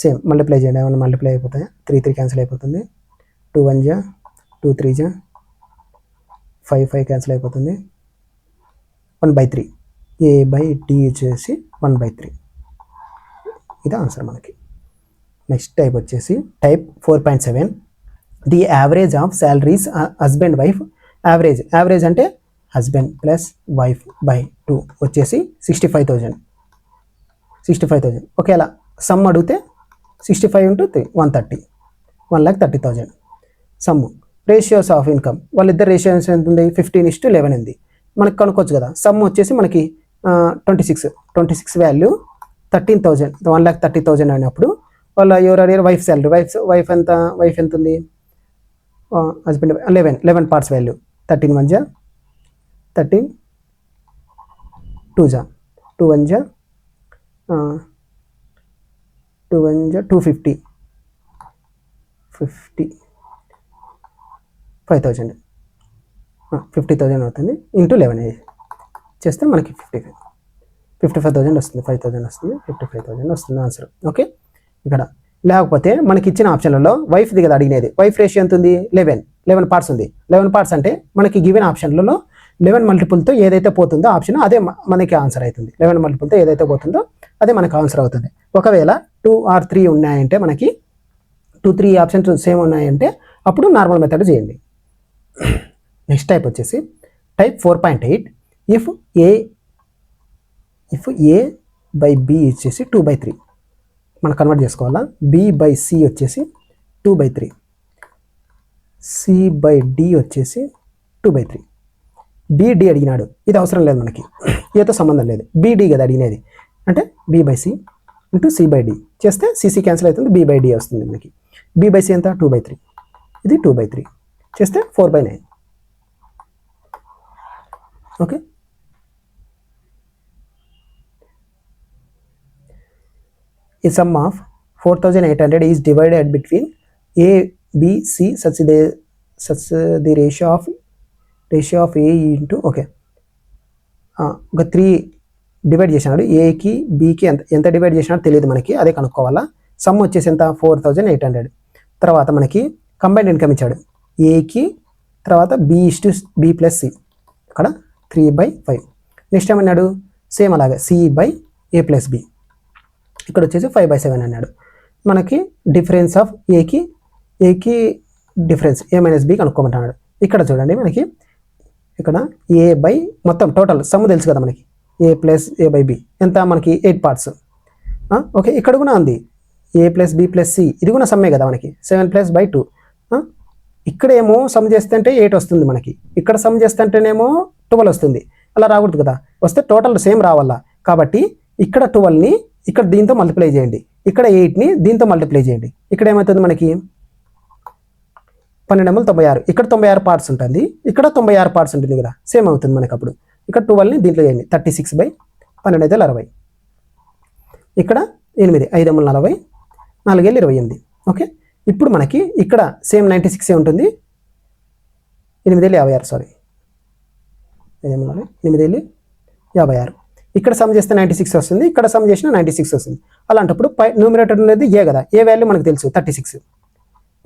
సేమ్ మల్టిప్లై చేయండి, ఏమన్నా మల్టిప్లై అయిపోతాయి. 3 3 క్యాన్సిల్ అయిపోతుంది. 2 1 2 3 5 5 క్యాన్సిల్ అయిపోతుంది. 1/3. A/D వచ్చేసి 1/3. ఇది ఆన్సర్ మనకి. నెక్స్ట్ టైప్ వచ్చేసి type 4.7. The average of salaries husband wife. Average అంటే హస్బెండ్ ప్లస్ వైఫ్ బై 2 వచ్చేసి 65,000. ఒకేలా సమ్ అడిగితే 65 × 3 130, 1,30,000 సమ్. రేషియోస్ ఆఫ్ ఇన్కమ్ వాళ్ళిద్దరు రేషియోస్ ఎంత ఉంది 15:11 ఉంది. మనకి కనుక్కోవచ్చు కదా. సమ్ వచ్చేసి మనకి 26 వాల్యూ 13,000, 1,30,000 అయినప్పుడు వాళ్ళ ఎవరు అడిగారు వైఫ్ శాలరీ. వైఫ్ ఎంత ఉంది హస్బెండ్ 11 పార్ట్స్ వాల్యూ 13 1 13 2 2 1 250 5,000 50,000 అవుతుంది. ఇంటూ 11 చేస్తే మనకి 55,000 వస్తుంది. 5,000 వస్తుంది, 55,000 వస్తుంది ఆన్సర్. ఓకే, ఇక్కడ లేకపోతే మనకి ఇచ్చిన ఆప్షన్లలో వైఫ్ది కదా అడిగినది. వైఫ్ రేషియో ఎంత ఉంది 11 పార్ట్స్ ఉంది. 11 పార్ట్స్ అంటే మనకి గివెన్ ఆప్షన్లలో 11 మల్టిపుల్తో ఏదైతే పోతుందో ఆప్షన్ అదే మనకి ఆన్సర్ అవుతుంది. 11 మల్టిపుల్తో ఏదైతే పోతుందో అదే మనకి ఆన్సర్ అవుతుంది. ఒకవేళ 2 or 3 ఉన్నాయంటే మనకి 2 3 ఆప్షన్స్ సేమ్ ఉన్నాయంటే అప్పుడు నార్మల్ మెథడ్ చేయండి. నెక్స్ట్ టైప్ వచ్చేసి టైప్ 4.8. ఇఫ్ A/B వచ్చేసి 2/3 మనం కన్వర్ట్ చేసుకోవాలా. B/C వచ్చేసి 2/3, C/D వచ్చేసి 2/3. BD అడిగినాడు, ఇది అవసరం లేదు మనకి, ఏతో సంబంధం లేదు. BD కదా అడిగినది అంటే B/C × C/D చేస్తే CC క్యాన్సిల్ అవుతుంది, B/D వస్తుంది మనకి. B/C ఎంత 2/3, ఇది 2/3 చేస్తే 4/9. Okay, a sum of 4,800 is divided between A, B, C such the ratio of A into okay. ఒక 3 డివైడ్ చేసినాడు. ఏకి బికి ఎంత డివైడ్ చేసినాడో తెలియదు మనకి, అదే కనుక్కోవాలా. సమ్ వచ్చేసి ఎంత 4,800. తర్వాత మనకి కంబైన్డ్ ఇన్కమ్ ఇచ్చాడు ఏకి, తర్వాత B + C అక్కడ 3/5. నెక్స్ట్ ఏమన్నాడు సేమ్ అలాగే C/A + B. ఇక్కడ వచ్చేసి 5/7 అన్నాడు. మనకి డిఫరెన్స్ ఆఫ్ ఏకి డిఫరెన్స్ A - B కనుక్కోమంటున్నాడు. ఇక్కడ చూడండి మనకి ఇక్కడ A/ మొత్తం టోటల్ సమ్ తెలుసు కదా మనకి A + A/B ఎంత మనకి 8 పార్ట్స్. ఓకే, ఇక్కడ కూడా ఉంది A + B + C, ఇది కూడా సమ్మే కదా మనకి 7 + 2. ఇక్కడ ఏమో సమ్ చేస్తే అంటే 8 వస్తుంది మనకి, ఇక్కడ సమ్ చేస్తే అంటేనేమో 12 వస్తుంది. అలా రాకూడదు కదా, వస్తే టోటల్ సేమ్ రావాలా. కాబట్టి ఇక్కడ 12ని ఇక్కడ దీంతో మల్టిప్లై చేయండి, ఇక్కడ 8ని దీంతో మల్టిప్లై చేయండి. ఇక్కడ ఏమవుతుంది మనకి 12 96, ఇక్కడ 96 పార్ట్స్ ఉంటుంది, ఇక్కడ 96 పార్ట్స్ ఉంటుంది కదా, సేమ్ అవుతుంది మనకి. అప్పుడు ఇక్కడ 12ని దీంట్లో చేయండి, 36/12 అయితే 60. ఇక్కడ 8 5 40, 4 28. ఓకే, ఇప్పుడు మనకి ఇక్కడ సేమ్ 96 ఉంటుంది, 8 56 సారీ 8 8 56. ఇక్కడ సమ్ చేస్తే 96 వస్తుంది, ఇక్కడ సమ్ చేసిన 96 వస్తుంది. అలాంటప్పుడు న్యూమరేటర్ అనేది ఏ కదా, ఏ వాల్యూ మనకు తెలుసు 36.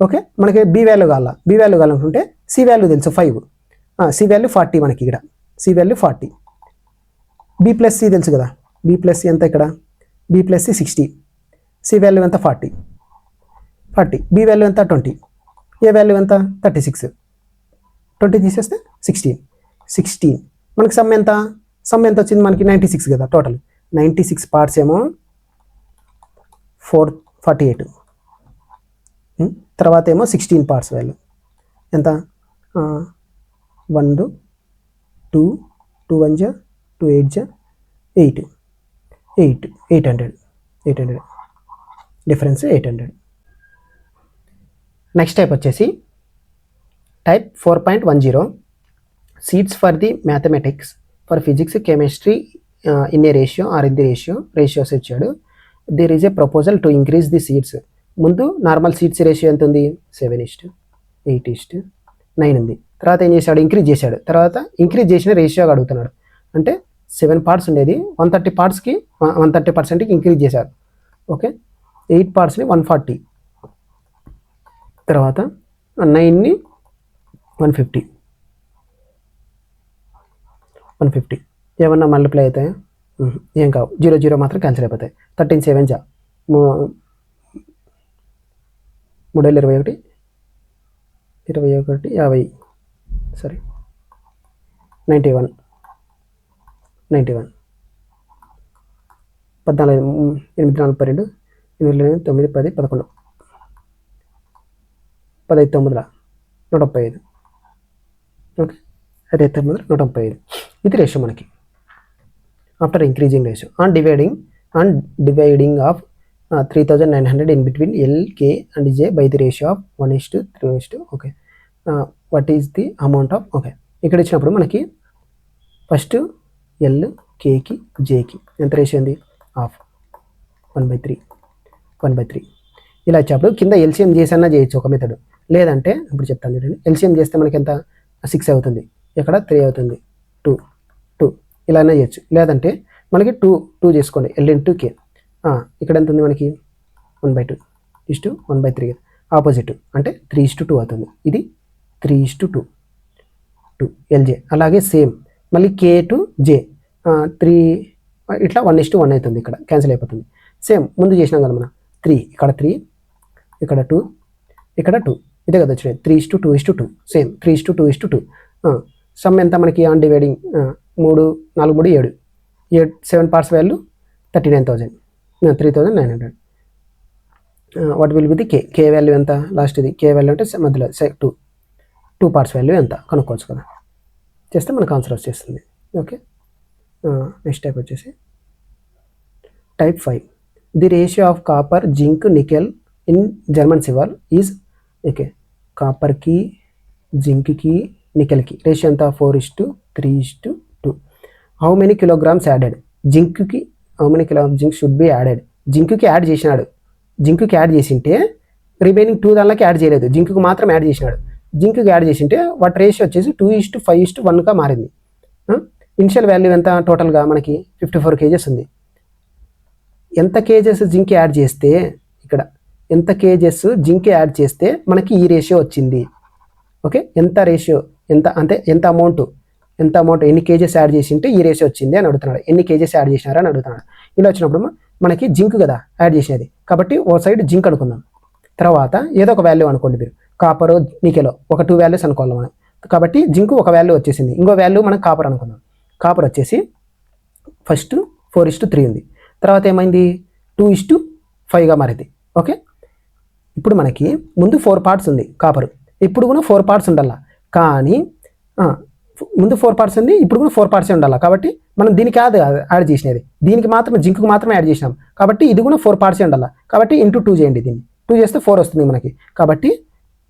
ఓకే, మనకి బి వాల్యూ కావాలనుకుంటే సి వాల్యూ తెలుసు 5. సి వాల్యూ 40, మనకి ఇక్కడ C value 40. B plus C తెలుసు కదా, బి ప్లస్ సి ఎంత ఇక్కడ, B plus C 60, C value ఎంత 40, బి వాల్యూ ఎంత 20, ఏ వాల్యూ ఎంత 36. 20 తీసేస్తే 16. మనకి సమ్ ఎంత వచ్చింది మనకి 96 కదా టోటల్. 96 పార్ట్స్ ఏమో 448. తర్వాత ఏమో 16 పార్ట్స్ వాల్యూ ఎంత, 1 2 2 1 2 8 800 డిఫరెన్స్ 800. నెక్స్ట్ టైప్ వచ్చేసి type 4.10 seats for the mathematics for physics chemistry in a ratio are in the ratios ఇచ్చాడు. There is a proposal to increase the seats. ముందు నార్మల్ సీట్స్ రేషియో ఎంత ఉంది, 7:8:9 ఉంది. తర్వాత ఏం చేశాడు, ఇంక్రీజ్ చేశాడు. తర్వాత ఇంక్రీజ్ చేసిన రేషియోగా అడుగుతున్నాడు. అంటే 7 పార్ట్స్ ఉండేది 130 పార్ట్స్కి 130%కి ఇంక్రీజ్ చేశారు. ఓకే, 8 పార్ట్స్ని 140, తర్వాత 9ని 150. ఏమన్నా మల్టిప్లై అవుతాయా, ఏం కావు, 0 మాత్రం క్యాన్సిల్ అయిపోతాయి. 13 7 3 21 50, సారీ 91 14 8 4 12 8 9 10 11 15 9 135. ఓకే, 9 135. ఇది రేషియో మనకి after increasing ratio on dividing of 3900 in between L, K and J by the ratio of 1:3. Okay, what is the amount of, okay ఇక్కడ ఇచ్చినప్పుడు మనకి ఫస్ట్ ఎల్, కేకి, జేకి ఎంత రేషియో ఉంది, హాఫ్ 1/3. ఇలా ఇచ్చినప్పుడు కింద ఎల్సిఎం చేసన్నా చేయొచ్చు ఒక మెథడ్. లేదంటే ఇప్పుడు చెప్తాను చూడండి, ఎల్సిఎం చేస్తే మనకి ఎంత 6 అవుతుంది, ఇక్కడ 3 అవుతుంది, 2 ఇలా అయినా చేయొచ్చు. లేదంటే మనకి 2 చేసుకోండి, L into K. ఇక్కడ ఎంత ఉంది మనకి 1/2 1/3 ఆపోజిట్ అంటే 3:2 అవుతుంది. ఇది 3:2 LJ. అలాగే సేమ్ మళ్ళీ K to J 3 ఇట్లా 1:1 అవుతుంది, ఇక్కడ క్యాన్సిల్ అయిపోతుంది. సేమ్ ముందు చేసినాం కదా మనం, 3 ఇక్కడ 3 ఇక్కడ 2 ఇక్కడ 2, ఇదే కదా వచ్చినాయి 3:2 సేమ్ 3:2 సమ్ ఎంత మనకి on dividing 3 4 3 7 parts value 39,000 3,900. What will be the K value ఎంత, లాస్ట్ ఇది కే వాల్యూ అంటే మధ్యలో 2 పార్ట్స్ వాల్యూ ఎంత కనుక్కోవచ్చు కదా, చేస్తే మనకు ఆన్సర్ వచ్చేస్తుంది. ఓకే, నెక్స్ట్ టైప్ వచ్చేసి type 5 the ratio of copper, zinc, nickel in German silver is. Okay, కాపర్కి, జింక్కి, నికెల్కి రేషియో ఎంత 4:3:2. హౌ మెనీ కిలోగ్రామ్స్ యాడెడ్, జింక్కి how many kilogram zinc should be added. జింక్కి యాడ్ చేసినాడు, జింక్కి యాడ్ చేసింటే రిమైనింగ్ 2 దానిలోకి యాడ్ చేయలేదు, జింక్కి మాత్రం యాడ్ చేసినాడు. జింక్కి యాడ్ చేసింటే వాటి రేషియో వచ్చేసి 2:5:1గా మారింది. ఇనిషియల్ వాల్యూ ఎంత టోటల్గా మనకి 54 kgs ఉంది. ఎంత కేజెస్ జింక్ యాడ్ చేస్తే, ఇక్కడ ఎంత కేజెస్ జింక్ యాడ్ చేస్తే మనకి ఈ రేషియో వచ్చింది. ఓకే, ఎంత రేషియో ఎంత అంటే ఎంత అమౌంట్ ఎన్ని కేజెస్ యాడ్ చేసింటే ఈ రేషియో వచ్చింది అని అడుగుతున్నాడు. ఎన్ని కేజెస్ యాడ్ చేసినారా అని అడుగుతున్నాడు. ఇలా వచ్చినప్పుడు మనకి జింక్ కదా యాడ్ చేసేది, కాబట్టి ఓ సైడ్ జింక్ అనుకుందాం. తర్వాత ఏదో ఒక వాల్యూ అనుకోండి మీరు, కాపర్, నికెలో ఒక 2 వాల్యూస్ అనుకోవాలి మనం. కాబట్టి జింక్ ఒక వాల్యూ వచ్చేసింది, ఇంకో వాల్యూ మనం కాపర్ అనుకుందాం. కాపర్ వచ్చేసి ఫస్ట్ 4:3 ఉంది, తర్వాత ఏమైంది 2:5గా మారింది. ఓకే, ఇప్పుడు మనకి ముందు 4 పార్ట్స్ ఉంది కాపర్, ఇప్పుడు కూడా 4 పార్ట్స్ ఉండాల. కానీ ముందు 4 పార్ట్స్ ఉంది, ఇప్పుడు కూడా 4 పార్ట్సే ఉండాలి. కాబట్టి మనం దీనికి యాడ్ చేసినది, దీనికి మాత్రం జింక్కి మాత్రమే యాడ్ చేసినాం. కాబట్టి ఇది కూడా 4 పార్ట్సే ఉండాలి. కాబట్టి ఇంటూ 2 చేయండి, దీన్ని 2 చేస్తే 4 వస్తుంది మనకి. కాబట్టి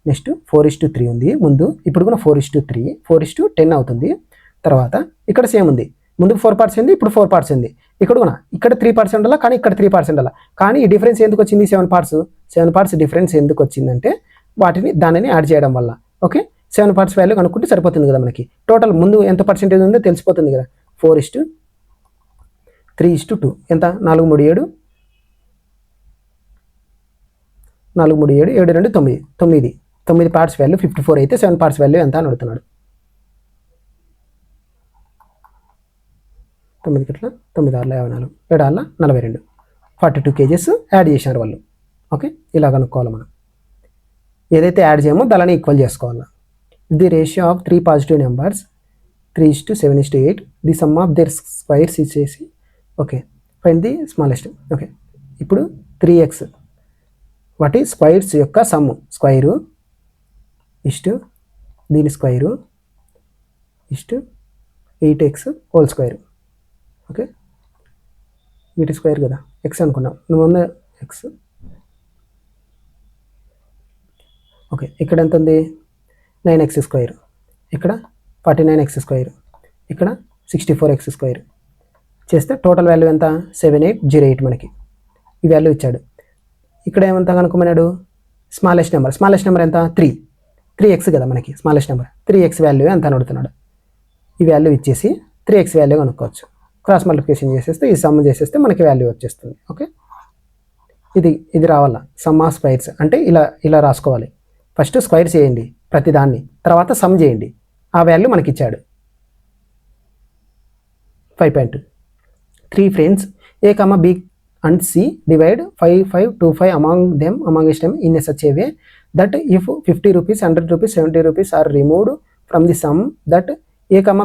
నెక్స్ట్ 4:3 ఉంది ముందు, ఇప్పుడు కూడా 4:3 4:10 అవుతుంది. తర్వాత ఇక్కడ సేమ్ ఉంది, ముందు 4 పార్ట్స్ ఉంది, ఇప్పుడు 4 పార్ట్స్ ఉంది. ఇక్కడ కూడా ఇక్కడ 3 పార్ట్స్ ఉండాలి, కానీ ఇక్కడ 3 పార్ట్స్ ఉండాలి. కానీ ఈ డిఫరెన్స్ ఎందుకు వచ్చింది, 7 పార్ట్స్ డిఫరెన్స్ ఎందుకు వచ్చిందంటే దానిని యాడ్ చేయడం వల్ల. ఓకే, 7 పార్ట్స్ వాల్యూ కనుక్కుంటే సరిపోతుంది కదా మనకి. టోటల్ ముందు ఎంత పర్సెంటేజ్ ఉందో తెలిసిపోతుంది కదా, 4:10 3:2 ఎంత 4 3 7 4 3 7 7 2 9 9 పార్ట్స్ వాల్యూ 54 అయితే 7 పార్ట్స్ వాల్యూ ఎంత అని అడుగుతున్నాడు. 9 గట్ల 9 6 54 7 6 42 42 kgs యాడ్ చేశారు వాళ్ళు. ఓకే, ఇలా కనుక్కోవాలి మనం. ఏదైతే యాడ్ చేయమో దాన్ని ఈక్వల్ చేసుకోవాలి. The ratio of 3 positive numbers 3:7:8 the sum of their squares ఇచ్చేసి okay find the smallest. Okay, ఇప్పుడు 3x వాటి స్క్వైర్స్ యొక్క సమ్ స్క్వైరు ఇష్టు దీని square is to 8x whole square. Okay, వీటి స్క్వైర్ కదా ఎక్స్ అనుకున్నాం, నువ్వు ఉన్న ఎక్స్. ఓకే, ఇక్కడ ఎంత ఉంది 9x స్క్వైర్, ఇక్కడ 49x స్క్వైర్, ఇక్కడ 64x స్క్వైర్ చేస్తే టోటల్ వాల్యూ ఎంత 7808 మనకి ఈ వాల్యూ ఇచ్చాడు. ఇక్కడ ఏమంతా కనుక్కోమన్నాడు స్మాలెస్ట్ నెంబర్ ఎంత 3x కదా మనకి స్మాలెస్ట్ నెంబర్ 3x వాల్యూ ఎంత అని అడుగుతున్నాడు. ఈ వాల్యూ ఇచ్చేసి 3x వాల్యూ కనుక్కోవచ్చు. క్రాస్ మల్టిప్లికేషన్ చేసేస్తే ఈ సమ్ చేసేస్తే మనకి వాల్యూ వచ్చేస్తుంది. ఓకే, ఇది రావాలా సమ్ ఆఫ్ స్క్వైర్స్ అంటే ఇలా రాసుకోవాలి. ఫస్ట్ స్క్వైర్ చేయండి ప్రతిదాన్ని, తర్వాత సమ్ చేయండి, ఆ వాల్యూ మనకి ఇచ్చాడు. 5.2 3 friends A, B and C divide 5, 5, 2, 5 amongst them in such a way that if 50 rupees, 100 rupees, 70 rupees are removed from the sum that A,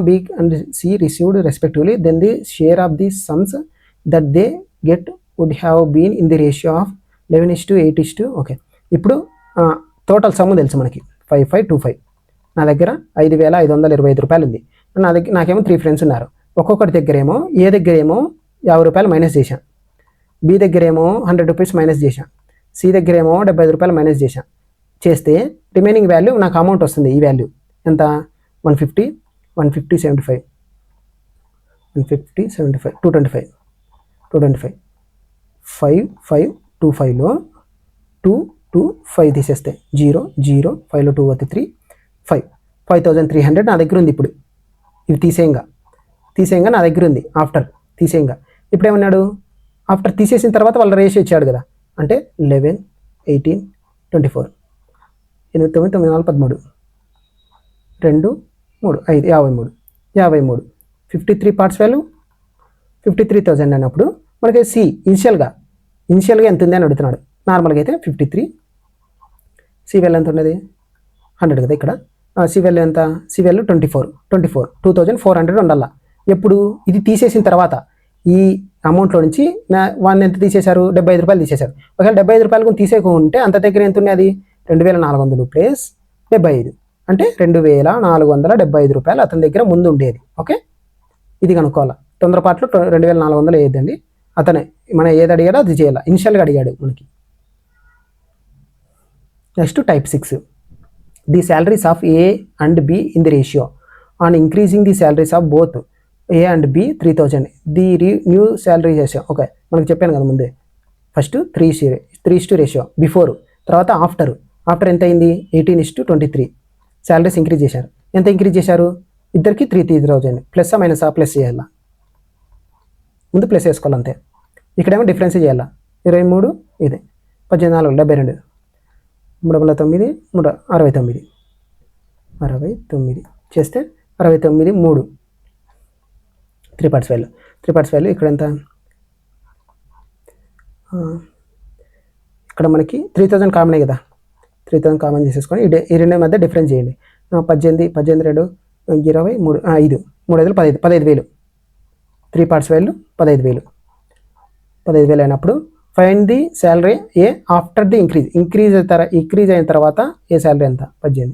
B and C received respectively, then the share of the sums that they get would have been in the ratio of 11:8. Okay, ఇప్పుడు total some తెలుసు మనకి 5, 5, 2, 5. నా దగ్గర 5,525 రూపాయలు ఉంది. నాకేమో 3 friends ఉన్నారు. ఒక్కొక్కటి దగ్గరేమో ఏ దగ్గరేమో 50 రూపాయలు మైనస్ చేశాను, బి దగ్గరేమో 100 రూపీస్ మైనస్ చేశాను, సి దగ్గరేమో 75 రూపాయలు మైనస్ చేశాను. చేస్తే రిమైనింగ్ వాల్యూ నాకు అమౌంట్ వస్తుంది. ఈ వాల్యూ ఎంత 150, 75 225 5, 5, 2, 5లో 2, 2, 5 తీసేస్తే 0, 0, 5లో 2 వస్తే 3, 5,300 నా దగ్గర ఉంది. ఇప్పుడు ఇవి తీసేయంగా నా దగ్గర ఉంది. ఆఫ్టర్ తీసేయంగా ఇప్పుడు ఏమన్నాడు, ఆఫ్టర్ తీసేసిన తర్వాత వాళ్ళ రేషియో ఇచ్చాడు కదా, అంటే 11, 18, 24 8, 9, 9, 4, 13 2, 3, 5, 53 53 పార్ట్స్ వాల్యూ 53,000 అన్నప్పుడు మనకి సి ఇనిషియల్గా ఎంత ఉంది అని అడుగుతున్నాడు. నార్మల్గా అయితే 53, సి వాల్యూ ఎంత ఉన్నది 100 కదా. ఇక్కడ సి వాల్యూ ఎంత, సి వాల్యూ 24 2400 ఉండాల. ఎప్పుడు ఇది తీసేసిన తర్వాత ఈ అమౌంట్లో నుంచి వాళ్ళు ఎంత తీసేశారు 75 రూపాయలు తీసేశారు. ఒకవేళ 75 రూపాయలకు తీసేకుంటే అంత దగ్గర ఎంత ఉన్నది 2,400 ప్లస్ 75 అంటే 2,475 రూపాయలు అతని దగ్గర ముందు ఉండేది. ఓకే, ఇది కనుక్కోవాలి. తొందరపాట్లో 2,400 వేయద్దండి, అతనే మనం ఏది అడిగాడో అది చేయాలి. ఇనిషియల్గా అడిగాడు మనకి. Next type 6 the salaries of A and B in the ratio on increasing the salaries of both A and B 3,000 the new salary ratio. Okay, మనకు చెప్పాను కదా ముందే, ఫస్ట్ 3:3 రేషియో బిఫోర్, తర్వాత ఆఫ్టర్ ఎంత అయింది 18:23 శాలరీస్ ఇంక్రీజ్ చేశారు. ఎంత increase చేశారు ఇద్దరికి 3,000 ప్లస్ మైనస్ ప్లస్ చేయాలా, ముందు ప్లస్ వేసుకోవాలి అంతే. ఇక్కడేమో డిఫరెన్స్ చేయాలా 23 ఇది 18 72 3 69 చేస్తే 69 3 3 పార్ట్స్ వాల్యూ ఇక్కడ ఎంత, ఇక్కడ మనకి 3,000 కామనే కదా, 3,000 కామన్ చేసేసుకొని ఈ రెండు మధ్య డిఫరెన్స్ చేయండి. 18 2 23 5 3 15,000 3 పార్ట్స్ వాల్యూ 15,000 అయినప్పుడు find the salary A after the increase అయిన తర్వాత ఏ శాలరీ ఎంత 18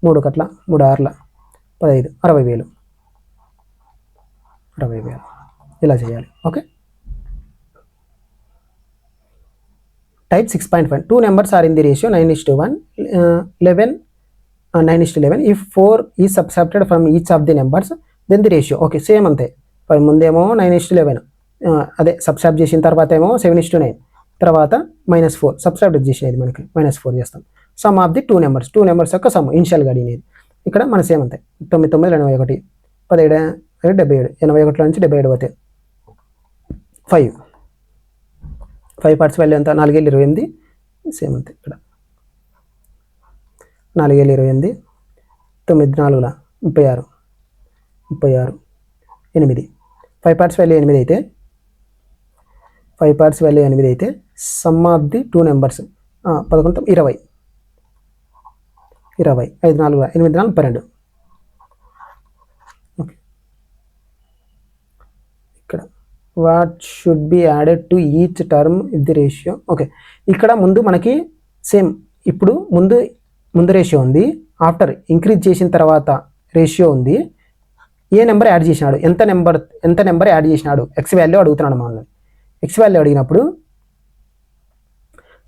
3 కట్ల 3 6 15 60,000 ఇలా చేయాలి. Okay, type 6.5 2 numbers are in the ratio 9:1 9:11 if 4 is subtracted from each of the numbers then the ratio. Okay, same అంతే. ముందేమో 9:11 అదే సబ్ట్రాక్ట్ చేసిన తర్వాత ఏమో 7:9 తర్వాత -4 సబ్ట్రాక్ట్ చేసేది మనకి -4 చేస్తాం. Some of the two numbers యొక్క సమ్ ఇనిషియల్గా అడిగినది. ఇక్కడ మన సేమ్ అంతే 9, 9, 81 17, 77 81 నుంచి 77 పోతే 5 పార్ట్స్ వాల్యూ ఎంత 4/28 సేమ్ అంతే ఇక్కడ 4/28 9 4 36 8 5 పార్ట్స్ వాల్యూ 8 అయితే 5 పార్ట్స్ వాల్యూ 8 అయితే sum of the 2 numbers 11 20 5 4 8 4 12 okay ఇక్కడ what should be added to each term if the ratio okay ఇక్కడ ముందు మనకి సేమ్ ఇప్పుడు ముందు రేషియో ఉంది ఆఫ్టర్ ఇంక్రీజ్ చేసిన తర్వాత రేషియో ఉంది ఏ నెంబర్ యాడ్ చేసినాడు ఎంత నెంబర్ యాడ్ చేసినాడు ఎక్స్ వాల్యూ అడుగుతున్నాడు మనల్ని ఎక్స్ వాల్యూ అడిగినప్పుడు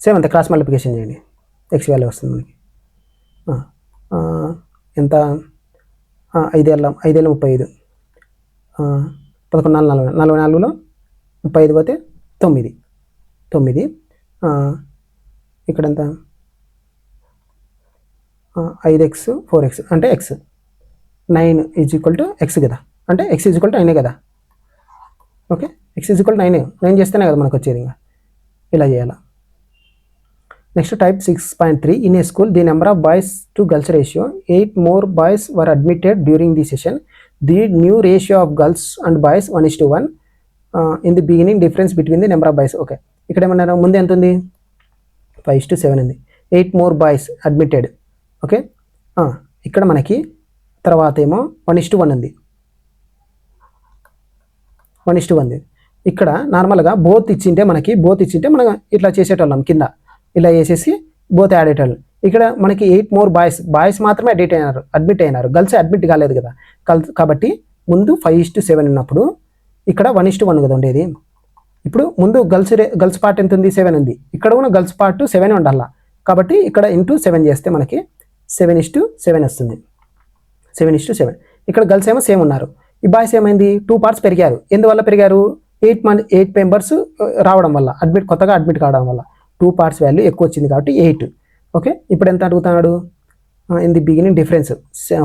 సేమ్ అంత క్రాస్ మల్టిప్లికేషన్ చేయండి ఎక్స్ వాల్యూ వస్తుంది మనకి ఎంత 5 ఏళ్ళ 35 11 44లో 35 పోతే 9 ఇక్కడ ఎంత 5x 4x అంటే x 9 = x కదా అంటే x = 9 కదా ఓకే x = 9 చేస్తేనే కదా మనకు వచ్చేది ఇంకా ఇలా చేయాలి next type 6.3 in a school the number of boys to girls ratio 8 more boys were admitted during the session the new ratio of girls and boys 1:1 in the beginning difference between the number of boys okay ఇక్కడ ఏమన్నారు ముందు ఎంత ఉంది 5:7 ఉంది 8 more boys admitted okay ఇక్కడ మనకి తర్వాత ఏమో 1:1 ఉంది 1:1 ఇక్కడ నార్మల్గా బోత్ ఇచ్చింటే మనం ఇట్లా చేసేటోళ్ళం కింద ఇలా వేసేసి బోత్ యాడేటోళ్ళం ఇక్కడ మనకి 8 more బాయ్స్ మాత్రమే అడ్మిట్ అయినారు గర్ల్స్ అడ్మిట్ కాలేదు కదా కాబట్టి ముందు 5:7 ఉన్నప్పుడు ఇక్కడ 1:1 కదా ఉండేది ఇప్పుడు ముందు గర్ల్స్ పార్ట్ ఎంత ఉంది 7 ఉంది ఇక్కడ ఉన్న గర్ల్స్ పార్ట్ 7 ఉండాలి కాబట్టి ఇక్కడ ఇంటూ 7 చేస్తే మనకి 7:7 వస్తుంది 7:7 ఇక్కడ గర్ల్స్ ఏమో సేమ్ ఉన్నారు ఈ బాయ్స్ ఏమైంది 2 పార్ట్స్ పెరిగారు ఎందువల్ల పెరిగారు 8 మెంబర్స్ రావడం వల్ల కొత్తగా అడ్మిట్ కావడం వల్ల 2 పార్ట్స్ వాల్యూ ఎక్కువ వచ్చింది కాబట్టి 8 ఓకే ఇప్పుడు ఎంత అడుగుతున్నాడు ఇన్ ది బిగినింగ్ డిఫరెన్స్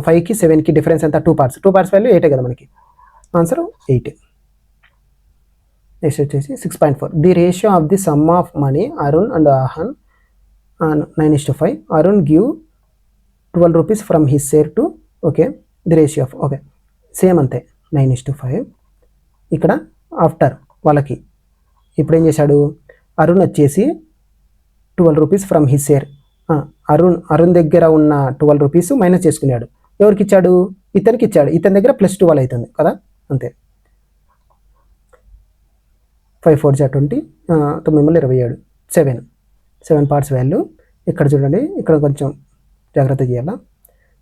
5కి 7కి డిఫరెన్స్ ఎంత 2 పార్ట్స్ వాల్యూ 8 కదా మనకి ఆన్సర్ 8 నెక్స్ట్ వచ్చేసి 6.4 the ratio of the sum of money Arun and Ahan 9:5 Arun give 12 rupees from his share to okay the ratio of okay same అంతే 9:5 ఇక్కడ ఆఫ్టర్ వాళ్ళకి ఇప్పుడు ఏం చేశాడు అరుణ్ వచ్చేసి 12 rupees from his share Arun దగ్గర ఉన్న 12 rupees మైనస్ చేసుకున్నాడు ఎవరికి ఇచ్చాడు ఇతనికి ఇచ్చాడు ఇతని దగ్గర +12 అవుతుంది కదా అంతే 5 4 20 9 27 7 పార్ట్స్ వాల్యూ ఇక్కడ చూడండి ఇక్కడ కొంచెం జాగ్రత్త చేయాలా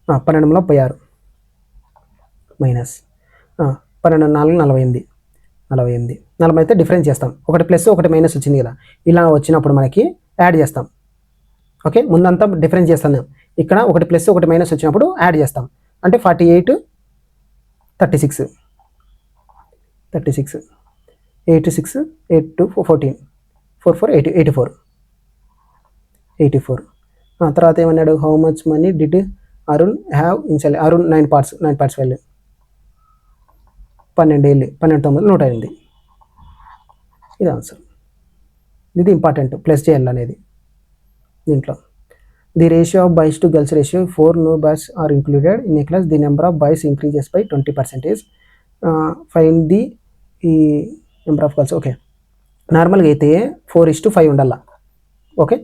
12 36 మైనస్ 12 4 48 అయితే డిఫరెన్స్ చేస్తాం ఒకటి ప్లస్ ఒకటి మైనస్ వచ్చింది కదా ఇలా వచ్చినప్పుడు మనకి యాడ్ చేస్తాం ఓకే ముందంతా డిఫరెన్స్ చేస్తాం ఇక్కడ ఒకటి ప్లస్ ఒకటి మైనస్ వచ్చినప్పుడు యాడ్ చేస్తాం అంటే 48 36 8 6 8 2 14 4 4 84 తర్వాత ఏమన్నాడు how much money did Arun have in salary Arun 9 parts value 12 9 108 ఇది ఆన్సర్ ఇది ఇంపార్టెంట్ ప్లస్ చేయాలి అనేది దీంట్లో the ratio of boys to girls ratio 4 no boys are included in a class the number of boys increases by 20% find the number of girls okay నార్మల్గా అయితే 4:5 ఉండాల okay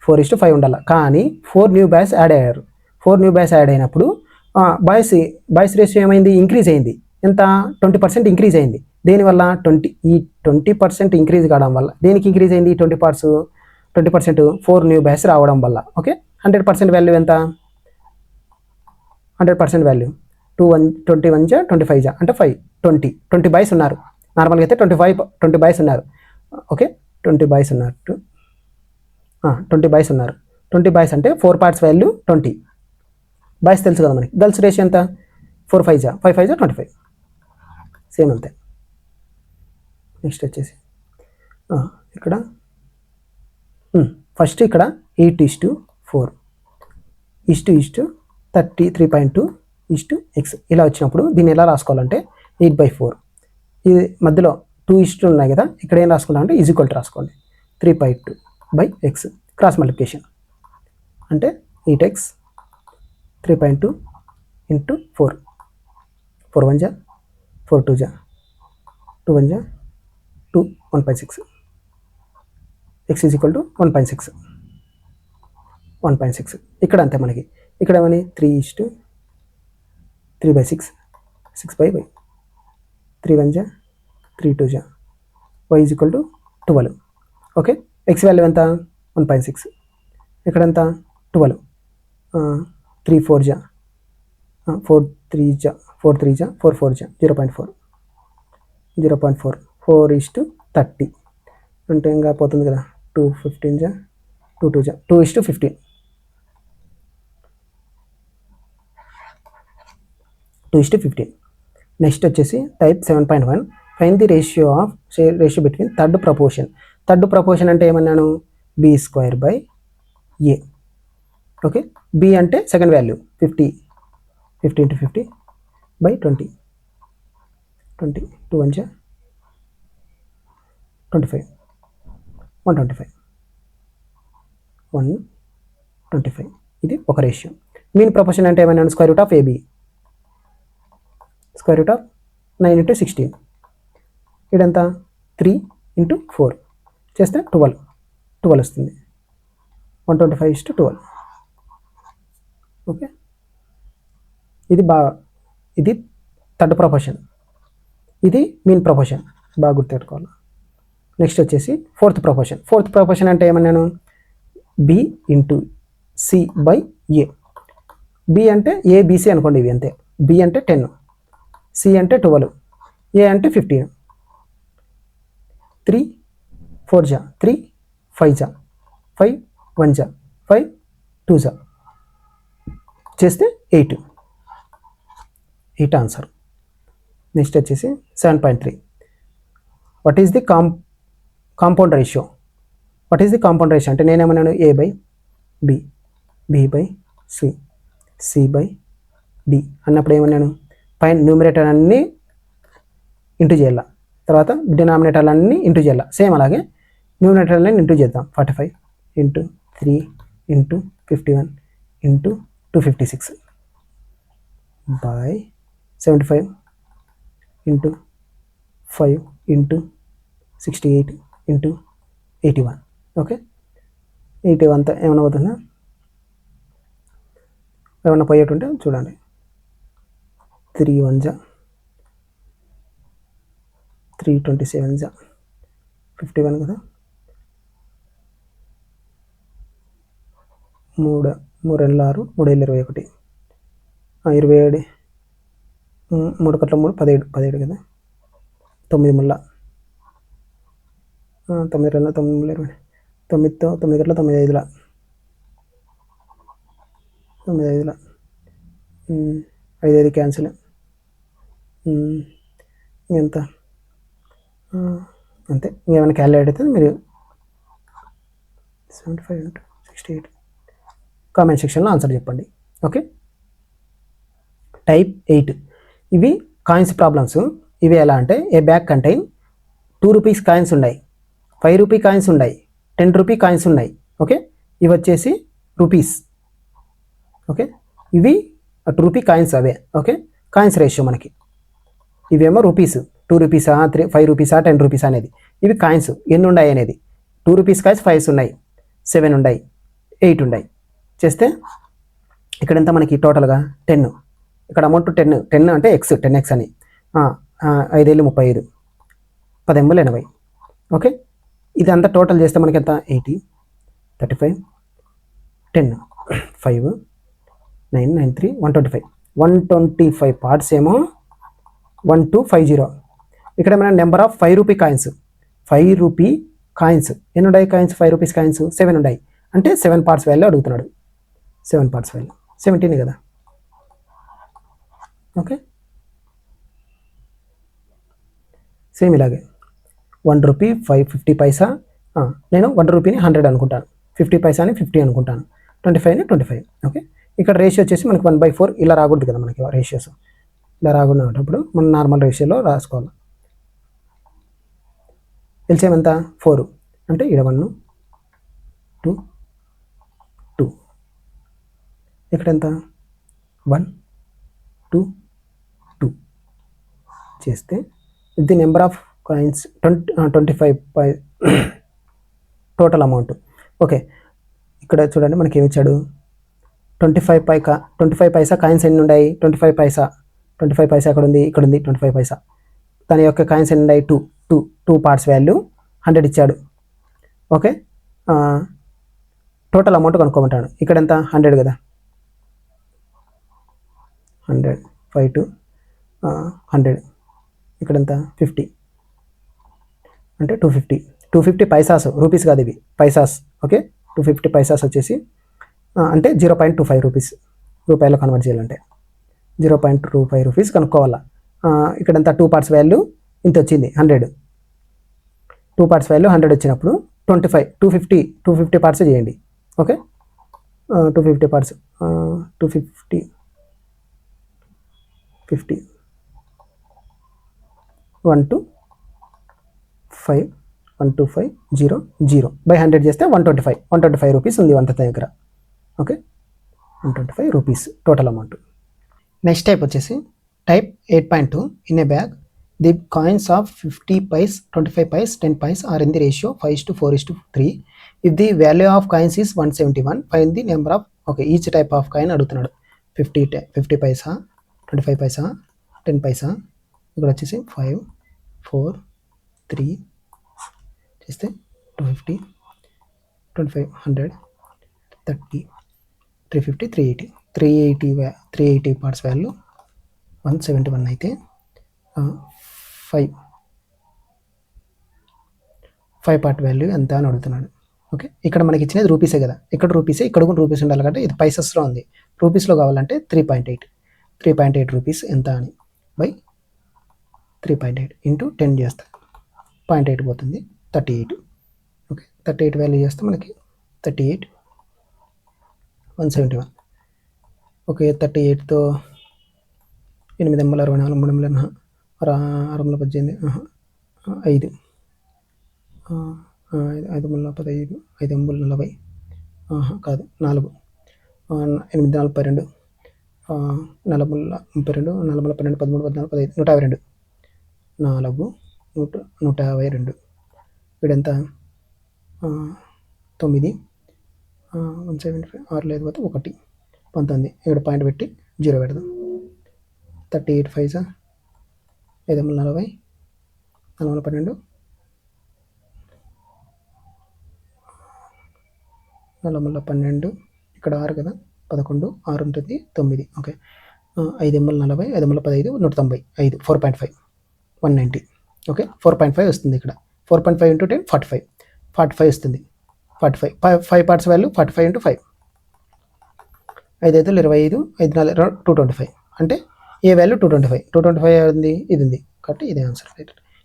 4:5 ఉండాలి కానీ 4 న్యూ బాయ్స్ యాడ్ అయ్యారు 4 new boys add అయినప్పుడు boys ratio ఏమైంది increase అయింది ఎంత 20% ఇంక్రీజ్ అయింది దేనివల్ల 20% ఇంక్రీజ్ కావడం వల్ల దేనికి ఇంక్రీజ్ అయింది 20% 4 న్యూ బాయ్స్ రావడం వల్ల ఓకే 100% వాల్యూ ఎంత 100% వాల్యూ 21 25 అంటే 20 బాయ్స్ ఉన్నారు నార్మల్గా అయితే 20 బాయ్స్ ఉన్నారు ఓకే 20 బాయ్స్ ఉన్నారు 20 బాయ్స్ ఉన్నారు 20 బాయ్స్ అంటే 4 పార్ట్స్ వాల్యూ 20 బాయ్స్ తెలుసు కదా మనకి గర్ల్స్ రేషియో ఎంత 4 5 25 సేమ్ అంతే నెక్స్ట్ వచ్చేసి ఇక్కడ ఫస్ట్ ఇక్కడ 8:4 33.2 x ఇలా వచ్చినప్పుడు దీన్ని ఎలా రాసుకోవాలంటే 8/4 ఇది మధ్యలో 2:2 ఉన్నాయి కదా, ఇక్కడ ఏం రాసుకుంటాం అంటే ఈజ్ ఈక్వల్ టు రాసుకోండి 3/2/x క్రాస్ మల్టిప్లికేషన్ అంటే 8x 3/2 into 4 4 1 4 2 2 1 2 1/6 x is equal to 1/6 1/6 ఇక్కడ అంతే మనకి ఇక్కడ ఏమని 3/6 6/y 3 1 3 2 y is equal to 12 okay. X value ఎంత 1/6 ఇక్కడ ఎంత 12 3 4 4 3 4 3 4 4 0.4 0.4 4:30 అంటే ఇంకా పోతుంది కదా 2 15 2 2 2:15 2:15. నెక్స్ట్ వచ్చేసి type 7.1 find the ratio between third proportion అంటే ఏమన్నాను b²/a ఓకే. b అంటే సెకండ్ వాల్యూ 50 into 50/20 20 2 1 25 125 ఇది ఒక రేషియో. మీన్ ప్రపోర్షన్ అంటే ఏమన్నాను √ab √9 into 16 ఇదంత 3 into 4 చేస్తే 12 వస్తుంది 125:12 ఓకే. ఇది థర్డ్ ప్రపోర్షన్, ఇది మీన్ ప్రపోర్షన్ బాగా గుర్తుపెట్టుకోవాలి. నెక్స్ట్ వచ్చేసి ఫోర్త్ ప్రపోర్షన్ అంటే ఏమన్నాను b into c/a b అంటే abc అనుకోండి, ఇవి అంతే. b అంటే 10 c అంటే 12 a అంటే 15 3 4 3 5 5 1 5 2 చేస్తే 8 ఆన్సర్. నెక్స్ట్ వచ్చేసి 7.3 what is the compound ratio అంటే నేనేమన్నాను a/b b/c c/d అన్నప్పుడు ఏమన్నాను పైన న్యూమరేటర్ అన్నీ ఇంటూ చేయాల, తర్వాత డినామినేటర్లన్నీ ఇంటూ చేయాల. సేమ్ అలాగే న్యూమరేటర్లన్నీ ఇంటూ చేద్దాం 45 into 3 into 51 into 256 by 75 into 5 into 68 into 81 okay. 81 ఏమైనా అవుతుందా, ఏమన్నా పోయేటుంటే చూడండి 3 1 327 51 కదా, 3 3 6 3 21 27 3 1 3 17 కదా, 9 ముళ్ళ 9 2 9 ముళ్ళ 20 9 9 గట్ల 9 5 5 5 క్యాన్సిల్ ఎంత అంతే. ఇంకేమైనా క్యాలిక్యులేట్ అయితే మీరు 75 into 68 కామెంట్ సెక్షన్లో ఆన్సర్ చెప్పండి ఓకే. టైప్ 8 ఇవి కాయిన్స్ ప్రాబ్లమ్స్. ఇవి ఎలా అంటే ఏ బ్యాగ్ కంటైన్ 2 రూపీస్ కాయిన్స్ ఉన్నాయి, 5 రూపీ కాయిన్స్ ఉన్నాయి, 10 రూపీ కాయిన్స్ ఉన్నాయి ఓకే. ఇవి వచ్చేసి రూపీస్ ఓకే. ఇవి 2 రూపీ కాయిన్స్ అవే ఓకే. కాయిన్స్ రేషియో మనకి ఇవేమో రూపీస్ 2 రూపీసా 5 రూపీసా 10 రూపీస్ అనేది. ఇవి కాయిన్స్ ఎన్ని ఉన్నాయి అనేది 2 రూపీస్ కాయిన్స్ 5 ఉన్నాయి, 7 ఉన్నాయి, 8 ఉన్నాయి. చేస్తే ఇక్కడ ఎంత మనకి టోటల్గా 10. ఇక్కడ అమౌంట్ 10 అంటే ఎక్స్ 10x అని 5 ఏళ్ళు 35 10 ఎమ్ములు 80 ఓకే. ఇదంతా టోటల్ చేస్తే మనకి ఎంత 80 35 10 5 9 9 3 125 పార్ట్స్ ఏమో 1250. ఇక్కడ ఏమైనా number of 5 rupee coins 5 rupee coins ఎన్ని ఉన్నాయి కాయిన్స్ 5 రూపీస్ కాయిన్స్ 7 ఉన్నాయి అంటే 7 పార్ట్స్ వాల్యూ అడుగుతున్నాడు. 7 పార్ట్స్ వాల్యూ 17 కదా ఓకే. సేమ్ ఇలాగే 1 రూపీ 50 పైసా నేను 1 రూపీని 100 అనుకుంటాను, 50 పైసాని 50 అనుకుంటాను, 25ని 25 ఓకే. ఇక్కడ రేషియో వచ్చేసి మనకి 1/4 ఇలా రాకూడదు కదా మనకి రేషియోస్ ఇలా రాకుండా ఉన్నప్పుడు మనం నార్మల్ రేషియోలో రాసుకోవాలి. ఎల్సిఎం ఎంత 4 అంటే ఇక్కడ 1 2 2 ఇక్కడ ఎంత 1 2 2 చేస్తే the number of coins 25 total amount. Okay, ఇక్కడ చూడండి మనకి ఏమి ఇచ్చాడు 25 పైసా కాయిన్స్ ఎన్ని ఉన్నాయి 25 పైసా అక్కడ ఉంది, ఇక్కడ ఉంది 25 పైసా. దాని యొక్క కాయిన్స్ ఎన్ని ఉన్నాయి 2 పార్ట్స్ వాల్యూ 100 ఇచ్చాడు. ఓకే, టోటల్ అమౌంట్ కనుక్కోమంటాడు. ఇక్కడ ఎంత 100 కదా, 100 5 to 100 ఇక్కడ ఎంత 50 అంటే 250 పైసాస్, రూపీస్ కాదు ఇవి పైసాస్. ఓకే, 250 పైసాస్ వచ్చేసి అంటే 0.25 రూపీస్, రూపాయలు కన్వర్ట్ చేయాలంటే 0.25 రూపీస్ కనుక్కోవాలా. ఇక్కడ ఎంత 2 పార్ట్స్ వాల్యూ ఇంత వచ్చింది 100, 2 పార్ట్స్ వాల్యూ 100 వచ్చినప్పుడు 250 పార్ట్స్ చేయండి. ఓకే, 250 పార్ట్స్ 250 50 1 to 5 0 0 బై 100 చేస్తే 125 రూపీస్ ఉంది అంత దగ్గర. Okay, 125 rupees total amount. Next type వచ్చేసి type 8.2 in a bag the coins of 50 paise 25 paise 10 paise are in the ratio 5:4:3 if the value of coins is 171 find the number of. Okay, each type of coin అడుగుతున్నాడు. 50 పైసా 25 పైసా 10 పైసా, ఇక్కడ వచ్చేసి 5 4 3 చేస్తే 250 25 100 30 350 380 parts value 171 అయితే 5 part value ఎంత అని అడుగుతున్నాడు. Okay, ఇక్కడ మనకి ఇచ్చినది రూపీసే కదా, ఇక్కడ రూపీసే, ఇక్కడ కూడా రూపీస్ ఉండాలి కాబట్టి ఇది పైసెస్లో ఉంది. రూపీస్లో కావాలంటే 3.8 రూపీస్ ఎంత అని బై 3.8 ఇంటూ 10 చేస్తే 0.8 పోతుంది 38. ఓకే, 38 వాల్యూ చేస్తే మనకి 38 171. ఓకే, 38తో 8 64 3 6 18 5 5 15 5 40 కాదు 4 8 4 12 4 32 4 12 13 14 15 152 152 వీడెంత 9 175 6 లేదు పోతే 1 19 ఇక్కడ పాయింట్ పెట్టి 0 పెడదాం. 38 5 5 40 4 12 4 12 ఇక్కడ 6 కదా 11 6 ఉంటుంది 9. ఓకే, 5 40 5 15 195 5 4.5 190. ఓకే, 4.5 వస్తుంది ఇక్కడ. 4.5 ఇంటూ 10 45 వస్తుంది. 5 పార్ట్స్ వాల్యూ 45 ఇంటూ 5 5 5 25 5 4 225 అంటే ఏ వాల్యూ 225 ఉంది, ఇది ఉంది కాబట్టి ఇదే ఆన్సర్.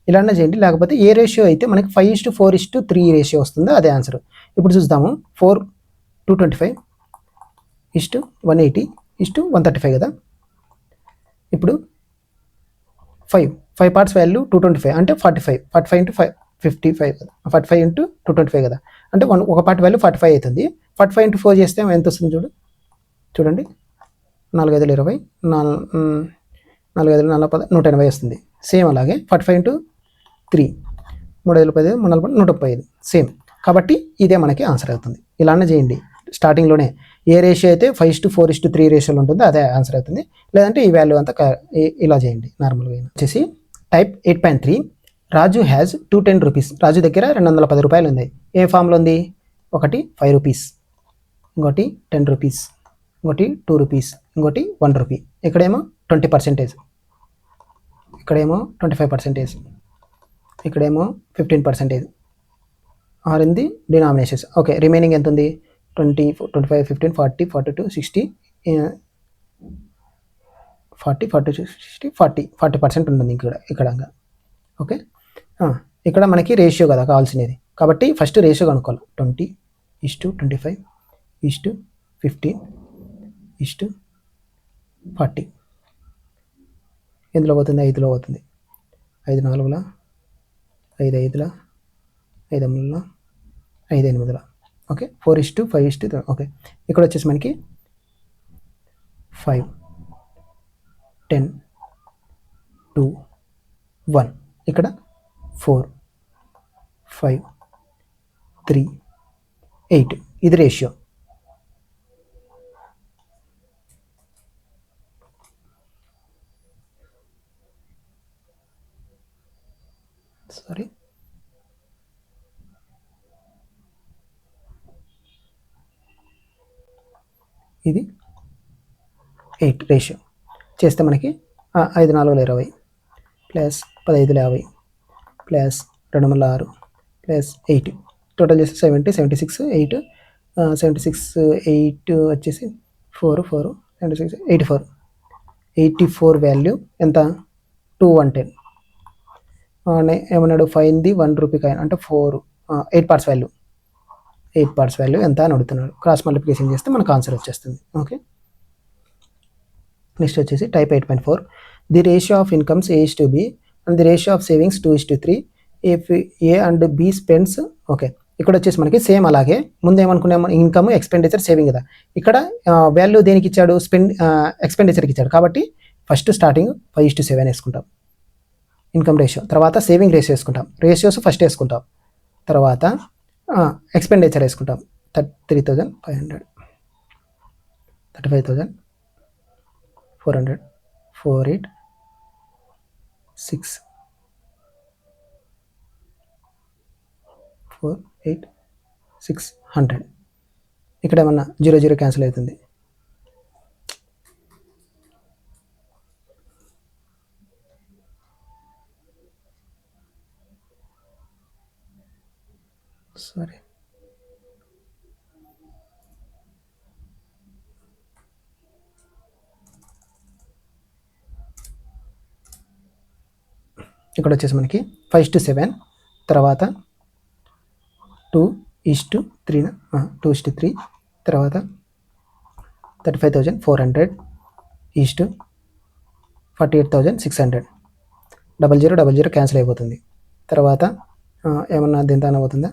ఇలానే చేయండి, లేకపోతే ఏ రేషియో అయితే మనకి 5:4:3 రేషియో వస్తుందో అదే ఆన్సర్. ఇప్పుడు చూద్దాము 4:225:180:135 కదా. ఇప్పుడు 5 పార్ట్స్ వాల్యూ 225 అంటే 45 ఇంటూ 5 55 కదా, 45 ఇంటూ 225 కదా, అంటే ఒక పార్ట్ వాల్యూ 45 అవుతుంది. 45 ఇంటూ 4 చేస్తే ఎంత వస్తుంది చూడండి 4 5 20 4 5 40 180 వస్తుంది. సేమ్ అలాగే 45 ఇంటూ 3 3 5 10 3 4 135 సేమ్. కాబట్టి ఇదే మనకి ఆన్సర్ అవుతుంది. ఇలానే చేయండి, స్టార్టింగ్లోనే ఏ రేషియో అయితే 5:4:3 రేషియోలో ఉంటుందో అదే ఆన్సర్ అవుతుంది. లేదంటే ఈ వాల్యూ అంతా ఇలా చేయండి నార్మల్గా. వచ్చేసి టైప్ 8.3 రాజు హ్యాజ్ 210 రూపీస్. రాజు దగ్గర 210 రూపాయలు ఉంది. ఏ ఫామ్లో ఉంది? ఒకటి 5 రూపీస్, ఇంకోటి 10 రూపీస్, ఇంకోటి 2 రూపీస్, ఇంకోటి 1 రూపీ. ఇక్కడేమో 20%, ఇక్కడేమో 25%, ఇక్కడేమో 15%. Are in the denominations. Okay, remaining ఎంత ఉంది? 20 25 15 40 42 60 40 42 60 40% ఉంటుంది ఇక్కడ. ఓకే, ఇక్కడ మనకి రేషియో కదా కావాల్సినది, కాబట్టి ఫస్ట్ రేషియో కనుక్కోవాలి. 20:25:15:40 ఎందులో పోతుంది? 5లో పోతుంది. 5 4 5 5 5 5 8 ఓకే 4:5:3 ఓకే. ఇక్కడ వచ్చేసి మనకి 5 10 2 1 ఇక్కడ 4 5 3 8 ఇది రేషియో. సారీ ఇది 8 రేషియో చేస్తే మనకి 5 4 20 ప్లస్ 15 50 ప్లస్ 2 6 ప్లస్ 8 టోటల్ చేస్తే 70 76 8 76 8 వచ్చేసి 4 4 76 84 వాల్యూ ఎంత 210. ఏమన్నాడు ఫైన్ ది 1 రూపీ కాయిన్ అంటే 8 పార్ట్స్ వాల్యూ ఎంత అని అడుగుతున్నాడు. క్రాస్ మల్టిప్లికేషన్ చేస్తే మనకు ఆన్సర్ వచ్చేస్తుంది. ఓకే, నెక్స్ట్ వచ్చేసి type 8.4 the ratio of incomes A:B and the ratio of savings 2:3 if A and B spends. Okay, ఇక్కడ వచ్చేసి మనకి సేమ్ అలాగే ముందు ఏమనుకున్నాము ఇన్కమ్ ఎక్స్పెండిచర్ సేవింగ్ కదా, ఇక్కడ వాల్యూ దేనికి ఇచ్చాడు ఎక్స్పెండిచర్కి ఇచ్చాడు కాబట్టి ఫస్ట్ స్టార్టింగ్ 5:7 వేసుకుంటాం ఇన్కమ్ రేషియో, తర్వాత సేవింగ్ రేషియో వేసుకుంటాం, రేషియోస్ ఫస్ట్ వేసుకుంటాం, తర్వాత ఎక్స్పెండిచర్ వేసుకుంటాం 33,500 35,400 48 6 4 8 600. ఇక్కడ ఏమన్నా 0 క్యాన్సిల్ అవుతుంది. సారీ ఇక్కడ వచ్చేసి మనకి 5:7 తర్వాత 2:3 తర్వాత 35,400 ఈస్ట్ 48,600 00 క్యాన్సిల్ అయిపోతుంది. తర్వాత ఏమన్నా దీంతో అవుతుందా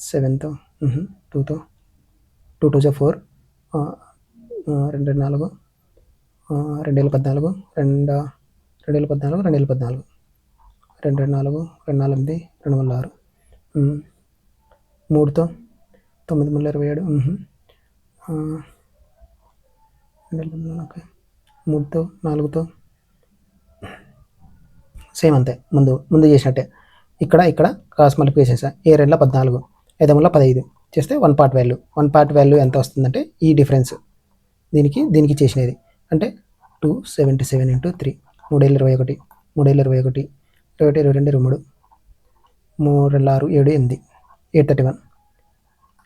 7తో 2తో 2 2 4 2 4 2014 2014 2014 2 4 2 4 8 2 6 3తో 9 27 ఓకే 3తో 4తో సేమ్ అంతే ముందు చేసినట్టే. ఇక్కడ క్రాస్ మల్టిప్లికేషన్ ఏ 2 14 5 15 చేస్తే 1 పార్ట్ వాల్యూ ఎంత వస్తుందంటే ఈ డిఫరెన్స్ దీనికి చేసినది అంటే 277 × 3 3 21 22 23 3 6 7 8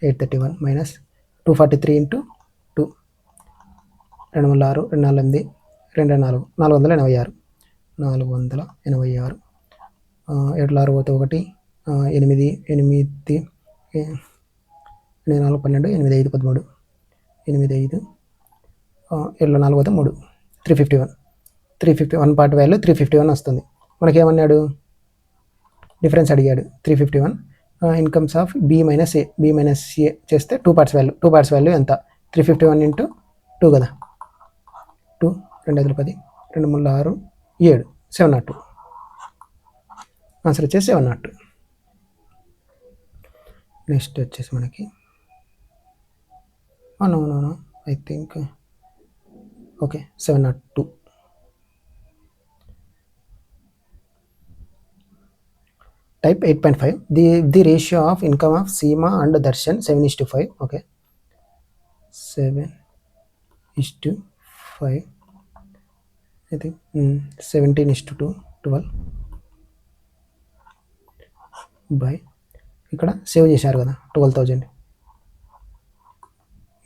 831 మైనస్ 243 × 2 2 6 2 4 8 2 4 486 486 7 6 పోతే 1 8 8 4 12 8 5 13 8 5 7 4 పోతే 3 351 పార్ట్ వాల్యూ 351 వస్తుంది. మనకేమన్నాడు డిఫరెన్స్ అడిగాడు 351. ఇన్కమ్స్ ఆఫ్ B మైనస్ ఏ చేస్తే 2 పార్ట్స్ వాల్యూ ఎంత 351 × 2 కదా 2 2 5 10 2 3 6 7 702 ఆన్సర్ వచ్చేసి 702. నెక్స్ట్ వచ్చేసి మనకి no I think okay 702. Type 8.5 the ratio of income of Seema and Darshan 7:5. Okay 7:5 అయితే 17:2 12 బై ఇక్కడ సేవ్ చేశారు కదా 12,000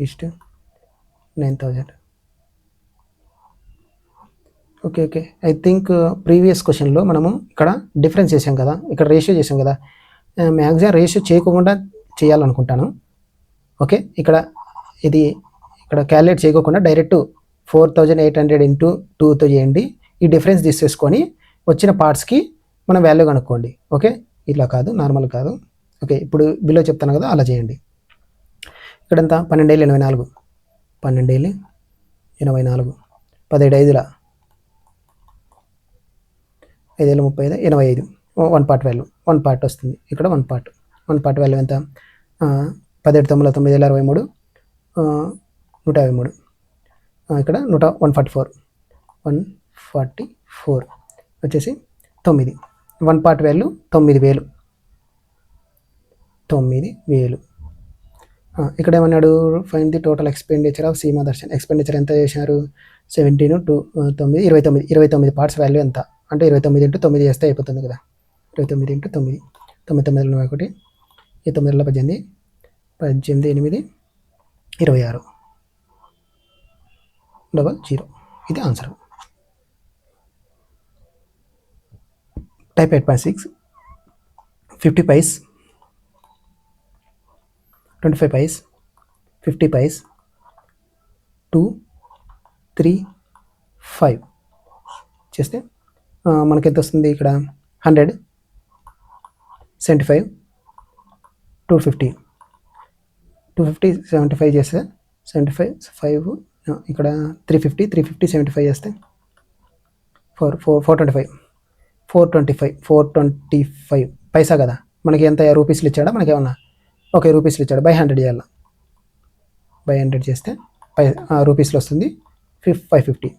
ఇస్ట్ 9,000. ఓకే ఐ థింక్ ప్రీవియస్ క్వశ్చన్లో మనము ఇక్కడ డిఫరెన్స్ చేసాం కదా, ఇక్కడ రేషియో చేసాం కదా, మ్యాక్సిమం రేషియో చేయకుండా చేయాలనుకుంటాను. ఓకే ఇక్కడ క్యాలిక్యులేట్ చేయకుండా డైరెక్ట్ 4,800 × 2తో చేయండి. ఈ డిఫరెన్స్ తీసేసుకొని వచ్చిన పార్ట్స్కి మనం వాల్యూ కనుక్కోండి. ఓకే, ఇట్లా కాదు, నార్మల్ కాదు. ఓకే, ఇప్పుడు బిలో చెప్తాను కదా, అలా చేయండి. ఇక్కడ ఎంత 12,84, 12,84, 17 5 35 85, 1 పార్ట్ వాల్యూ 1 పార్ట్ వస్తుంది. ఇక్కడ 1 పార్ట్ వాల్యూ ఎంత? 17 9 923, 153. ఇక్కడ 144 వచ్చేసి 9. 1 పార్ట్ వాల్యూ 9,000. ఇక్కడ ఏమన్నాడు? Find the total expenditure of Seema Darshan. Expenditure ఎంత చేశారు? 17 2 9 29 పార్ట్స్ వాల్యూ ఎంత అంటే 29 × 9 చేస్తే అయిపోతుంది కదా. 29 × 9, 9 9 1, 9 18, 18 8 26 00. ఇది ఆన్సర్. టైప్ 8.6. 50 పైస్, 25 పైస్, 50 పైస్, 2 3 5 చేస్తే మనకి ఎంత వస్తుంది? ఇక్కడ 100, 75, 250, 75 చేస్తే 75 5, ఇక్కడ 350, 75 చేస్తే 425 పైసా కదా. మనకి ఎంత రూపీస్లు ఇచ్చాడా? మనకి ఏమన్నా ఓకే రూపీస్లు ఇచ్చాడు. బై 100 చేయాలి. బై 100 చేస్తే రూపీస్లో వస్తుంది 550.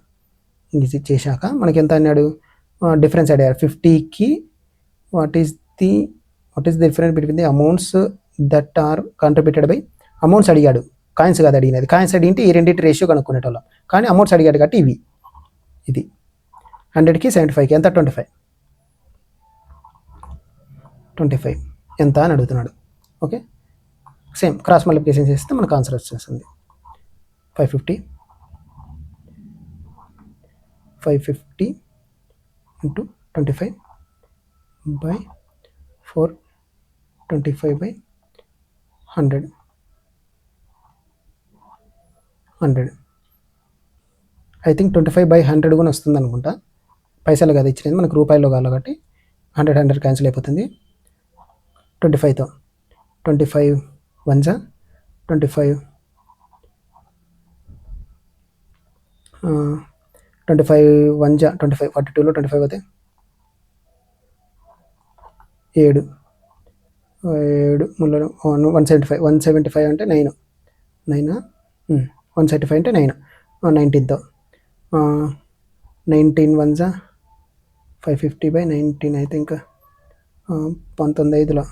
ఇది చేశాక మనకి ఎంత అన్నాడు? డిఫరెన్స్ అడిగారు 50కి. What is the difference between the amounts that are contributed by. Amounts అడిగాడు, కాయిన్స్ కాదు అడిగినది. కాయిన్స్ అడిగితే ఈ రెండింటి రేషియో కనుక్కునేటోళ్ళం, కానీ అమౌంట్స్ అడిగాడు కాబట్టి ఇవి. ఇది 100కి 75కి ఎంత? 25 ఎంత అని అడుగుతున్నాడు. ఓకే, సేమ్ క్రాస్ మల్టిప్లికేషన్ చేస్తే మనకు ఆన్సర్ వచ్చేస్తుంది. 550 × 25 బై 425/100. ఐ థింక్ 25/100 కూడా వస్తుంది అనుకుంటా. పైసలు కదా ఇచ్చినది, మనకు రూపాయల్లో కావాలి కాబట్టి 100 క్యాన్సిల్ అయిపోతుంది. 25తో 25 1 25, 25 1 25, 42లో 25 అయితే 7 175, 175 అంటే 9, 175 అంటే 9, 19తో 19 1 550/19 అయితే ఇంకా 19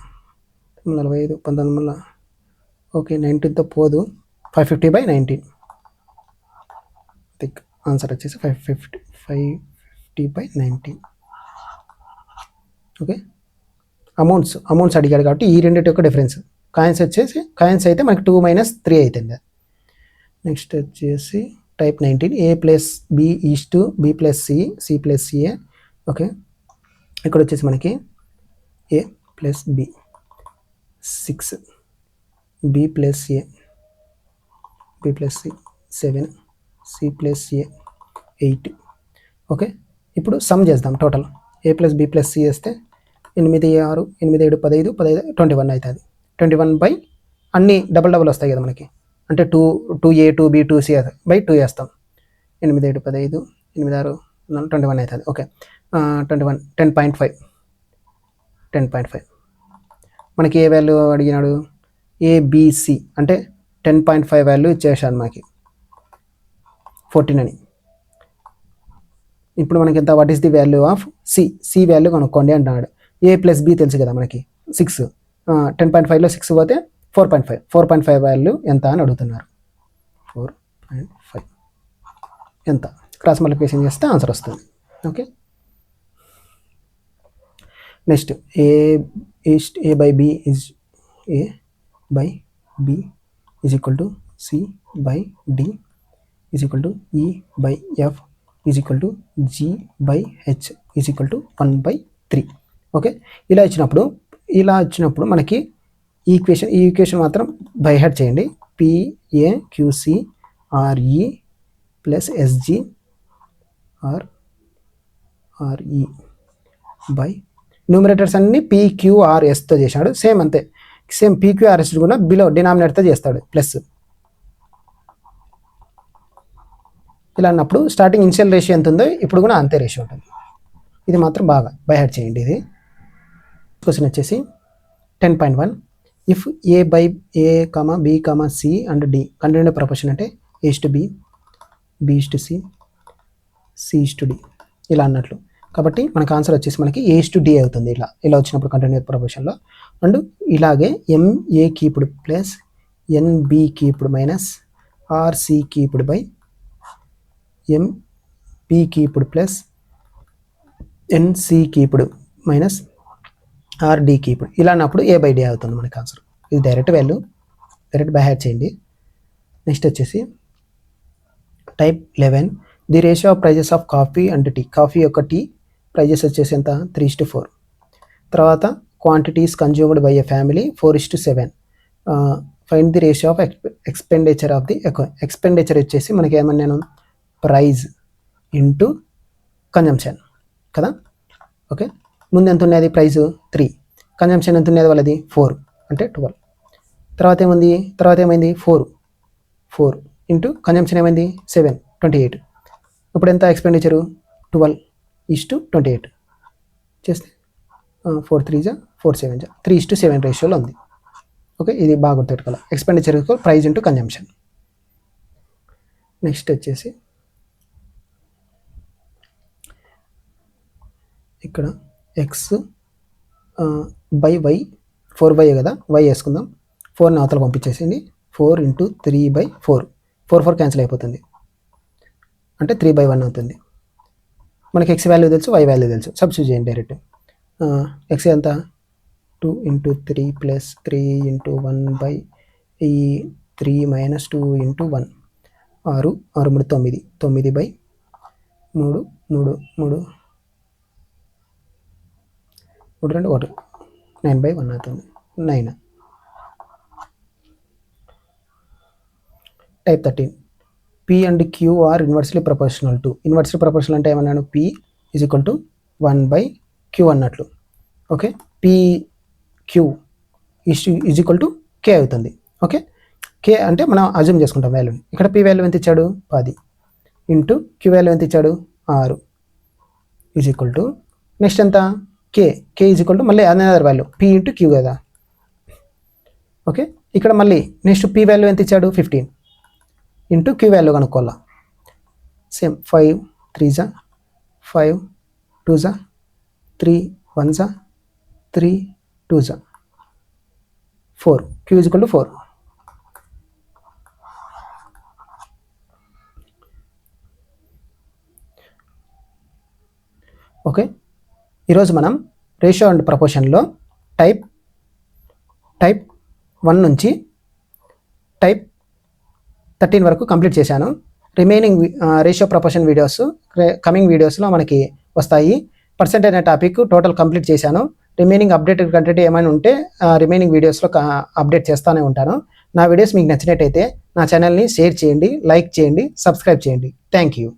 45, 19 ఓకే 19తో పోదు. 550/19 థిక్ ఆన్సర్ వచ్చేసి 550/19. ఓకే, అమౌంట్స్ అడిగాడు కాబట్టి ఈ రెండింటి యొక్క డిఫరెన్స్. కాయిన్స్ అయితే మనకి 2 - 3 అవుతుంది. నెక్స్ట్ వచ్చేసి type 19. A + B = B + C, C + CA. Okay, ఇక్కడ వచ్చేసి మనకి A + B 6, B + A, B + C 7, C + A 8. Okay, ఇప్పుడు సమ్ చేద్దాం. టోటల్ A + B + C చేస్తే 8 6 8 7 15 21 అవుతుంది. 21 అన్ని డబల్ వస్తాయి కదా మనకి, అంటే 2A 2B 2C బై 2 చేస్తాం. 8 7 15 8 6 21 అవుతుంది. ఓకే, 21 10.5 మనకి ఏ వాల్యూ అడిగినాడు? ABC అంటే 10.5 వాల్యూ ఇచ్చేసాను మనకి 14 అని. ఇప్పుడు మనకి ఎంత? What is the value of C value కనుక్కోండి అంటున్నాడు. A + B తెలుసు కదా మనకి 6, 10.5లో 6 పోతే 4.5 వాల్యూ ఎంత అని అడుగుతున్నారు. 4.5 ఎంత? క్రాస్ మల్టిప్లికేషన్ చేస్తే ఆన్సర్ వస్తుంది. Okay, next A by B is C/D E/F G/H 1/3. Okay, ఇలా ఇచ్చినప్పుడు మనకి ఈ ఈక్వేషన్ మాత్రం బై హార్ట్ చేయండి. PAQCRE + SGRE బై న్యూమరేటర్స్ అన్ని PQRSతో చేశాడు. సేమ్ అంతే, సేమ్ PQRS కూడా బిలో డినామినేటర్తో చేస్తాడు ప్లస్. ఇలా అన్నప్పుడు స్టార్టింగ్ ఇనిషియల్ రేషియో ఎంత ఉందో ఇప్పుడు కూడా అంతే రేషియో ఉంటుంది. ఇది మాత్రం బాగా బై హార్ట్ చేయండి. ఇది క్వశ్చన్ వచ్చేసి 10.1 if A by A, B, C and D continued proportion అంటే A:B, B:C, C:D ఇలా అన్నట్లు. కాబట్టి మనకు ఆన్సర్ వచ్చేసి మనకి A:D అవుతుంది. ఇలా వచ్చినప్పుడు కంటిన్యూడ్ ప్రపోర్షన్లో. అండ్ ఇలాగే MAకి ఇప్పుడు ప్లస్, NBకి ఇప్పుడు మైనస్, RCకి ఇప్పుడు బై, MPకి ఇప్పుడు ప్లస్, NCకి ఇప్పుడు మైనస్, RDకి ఇప్పుడు ఇలా అన్నప్పుడు A/D అవుతుంది మనకి ఆన్సర్. ఇది direct value, direct by heart చేయండి. నెక్స్ట్ వచ్చేసి type 11 the ratio of prices of coffee and tea. Coffee యొక్క టీ ప్రైజెస్ వచ్చేసి ఎంత 3:4. తర్వాత quantities consumed by a family 4:7. Find the ratio of expenditure of the expenditure వచ్చేసి మనకి ఏమన్నాను price into consumption కదా. ఓకే, ముందు ఎంత ఉన్నది ప్రైజ్ 3, కన్జంప్షన్ ఎంత ఉన్నది వాళ్ళది 4 అంటే 12. తర్వాత ఏమైంది 4 ఇంటూ కన్జంప్షన్ ఏమైంది 7, 28. ఇప్పుడు ఎంత ఎక్స్పెండిచరు 12:28 చేస్తే 4 3 4 7 3:7 రేషియోలో ఉంది. ఓకే, ఇది బాగా గుర్తుపెట్టుకోవాలి. Expenditure price into consumption. Next వచ్చేసి ఇక్కడ ఎక్స్ బై వై 4y కదా, y వేసుకుందాం. 4ని అవతల పంపించేసింది. 4 × 3/4 4 క్యాన్సిల్ అయిపోతుంది అంటే 3/1 అవుతుంది. మనకి x వాల్యూ తెలుసు, y వాల్యూ తెలుసు, సబ్స్టిట్యూట్ చేయండి డైరెక్ట్. x ఎంత 2 × 3 + 3 × 1/3 - 2 × 1 6 6 3 9 9/3 3 2 1 9/1 అవుతుంది 9. Type 13 P and Q are inversely proportional to. Inversely proportional అంటే ఏమన్నాను P = 1/Q అన్నట్లు. ఓకే, PQ = K అవుతుంది. ఓకే, K అంటే మనం అజ్యూమ్ చేసుకుంటాం వాల్యూని. ఇక్కడ P వాల్యూ ఎంత ఇచ్చాడు 10 ఇంటూ Q వాల్యూ ఎంత ఇచ్చాడు 6 = నెక్స్ట్ ఎంత K = మళ్ళీ అనదర్ వాల్యూ P × Q కదా. ఓకే, ఇక్కడ మళ్ళీ నెక్స్ట్ P వాల్యూ ఎంత ఇచ్చాడు 15 into Q value కనుక్కోవాలా. Same 5 3 5 2 3 1 3 2 4 Q = 4. Okay, ఈరోజు మనం రేషియో అండ్ ప్రపోర్షన్లో టైప్ 1 నుంచి టైప్ 13 వరకు కంప్లీట్ చేశాను. Remaining ratio proportion videos coming వీడియోస్లో మనకి వస్తాయి. పర్సెంటేజ్ అనే టాపిక్ టోటల్ కంప్లీట్ చేశాను. రిమైనింగ్ అప్డేటెడ్ కంటెంట్ ఏమైనా ఉంటే రిమైనింగ్ వీడియోస్లో అప్డేట్ చేస్తూనే ఉంటాను. నా వీడియోస్ మీకు నచ్చినట్టయితే నా ఛానల్ని షేర్ చేయండి, లైక్ చేయండి, సబ్స్క్రైబ్ చేయండి. Thank you.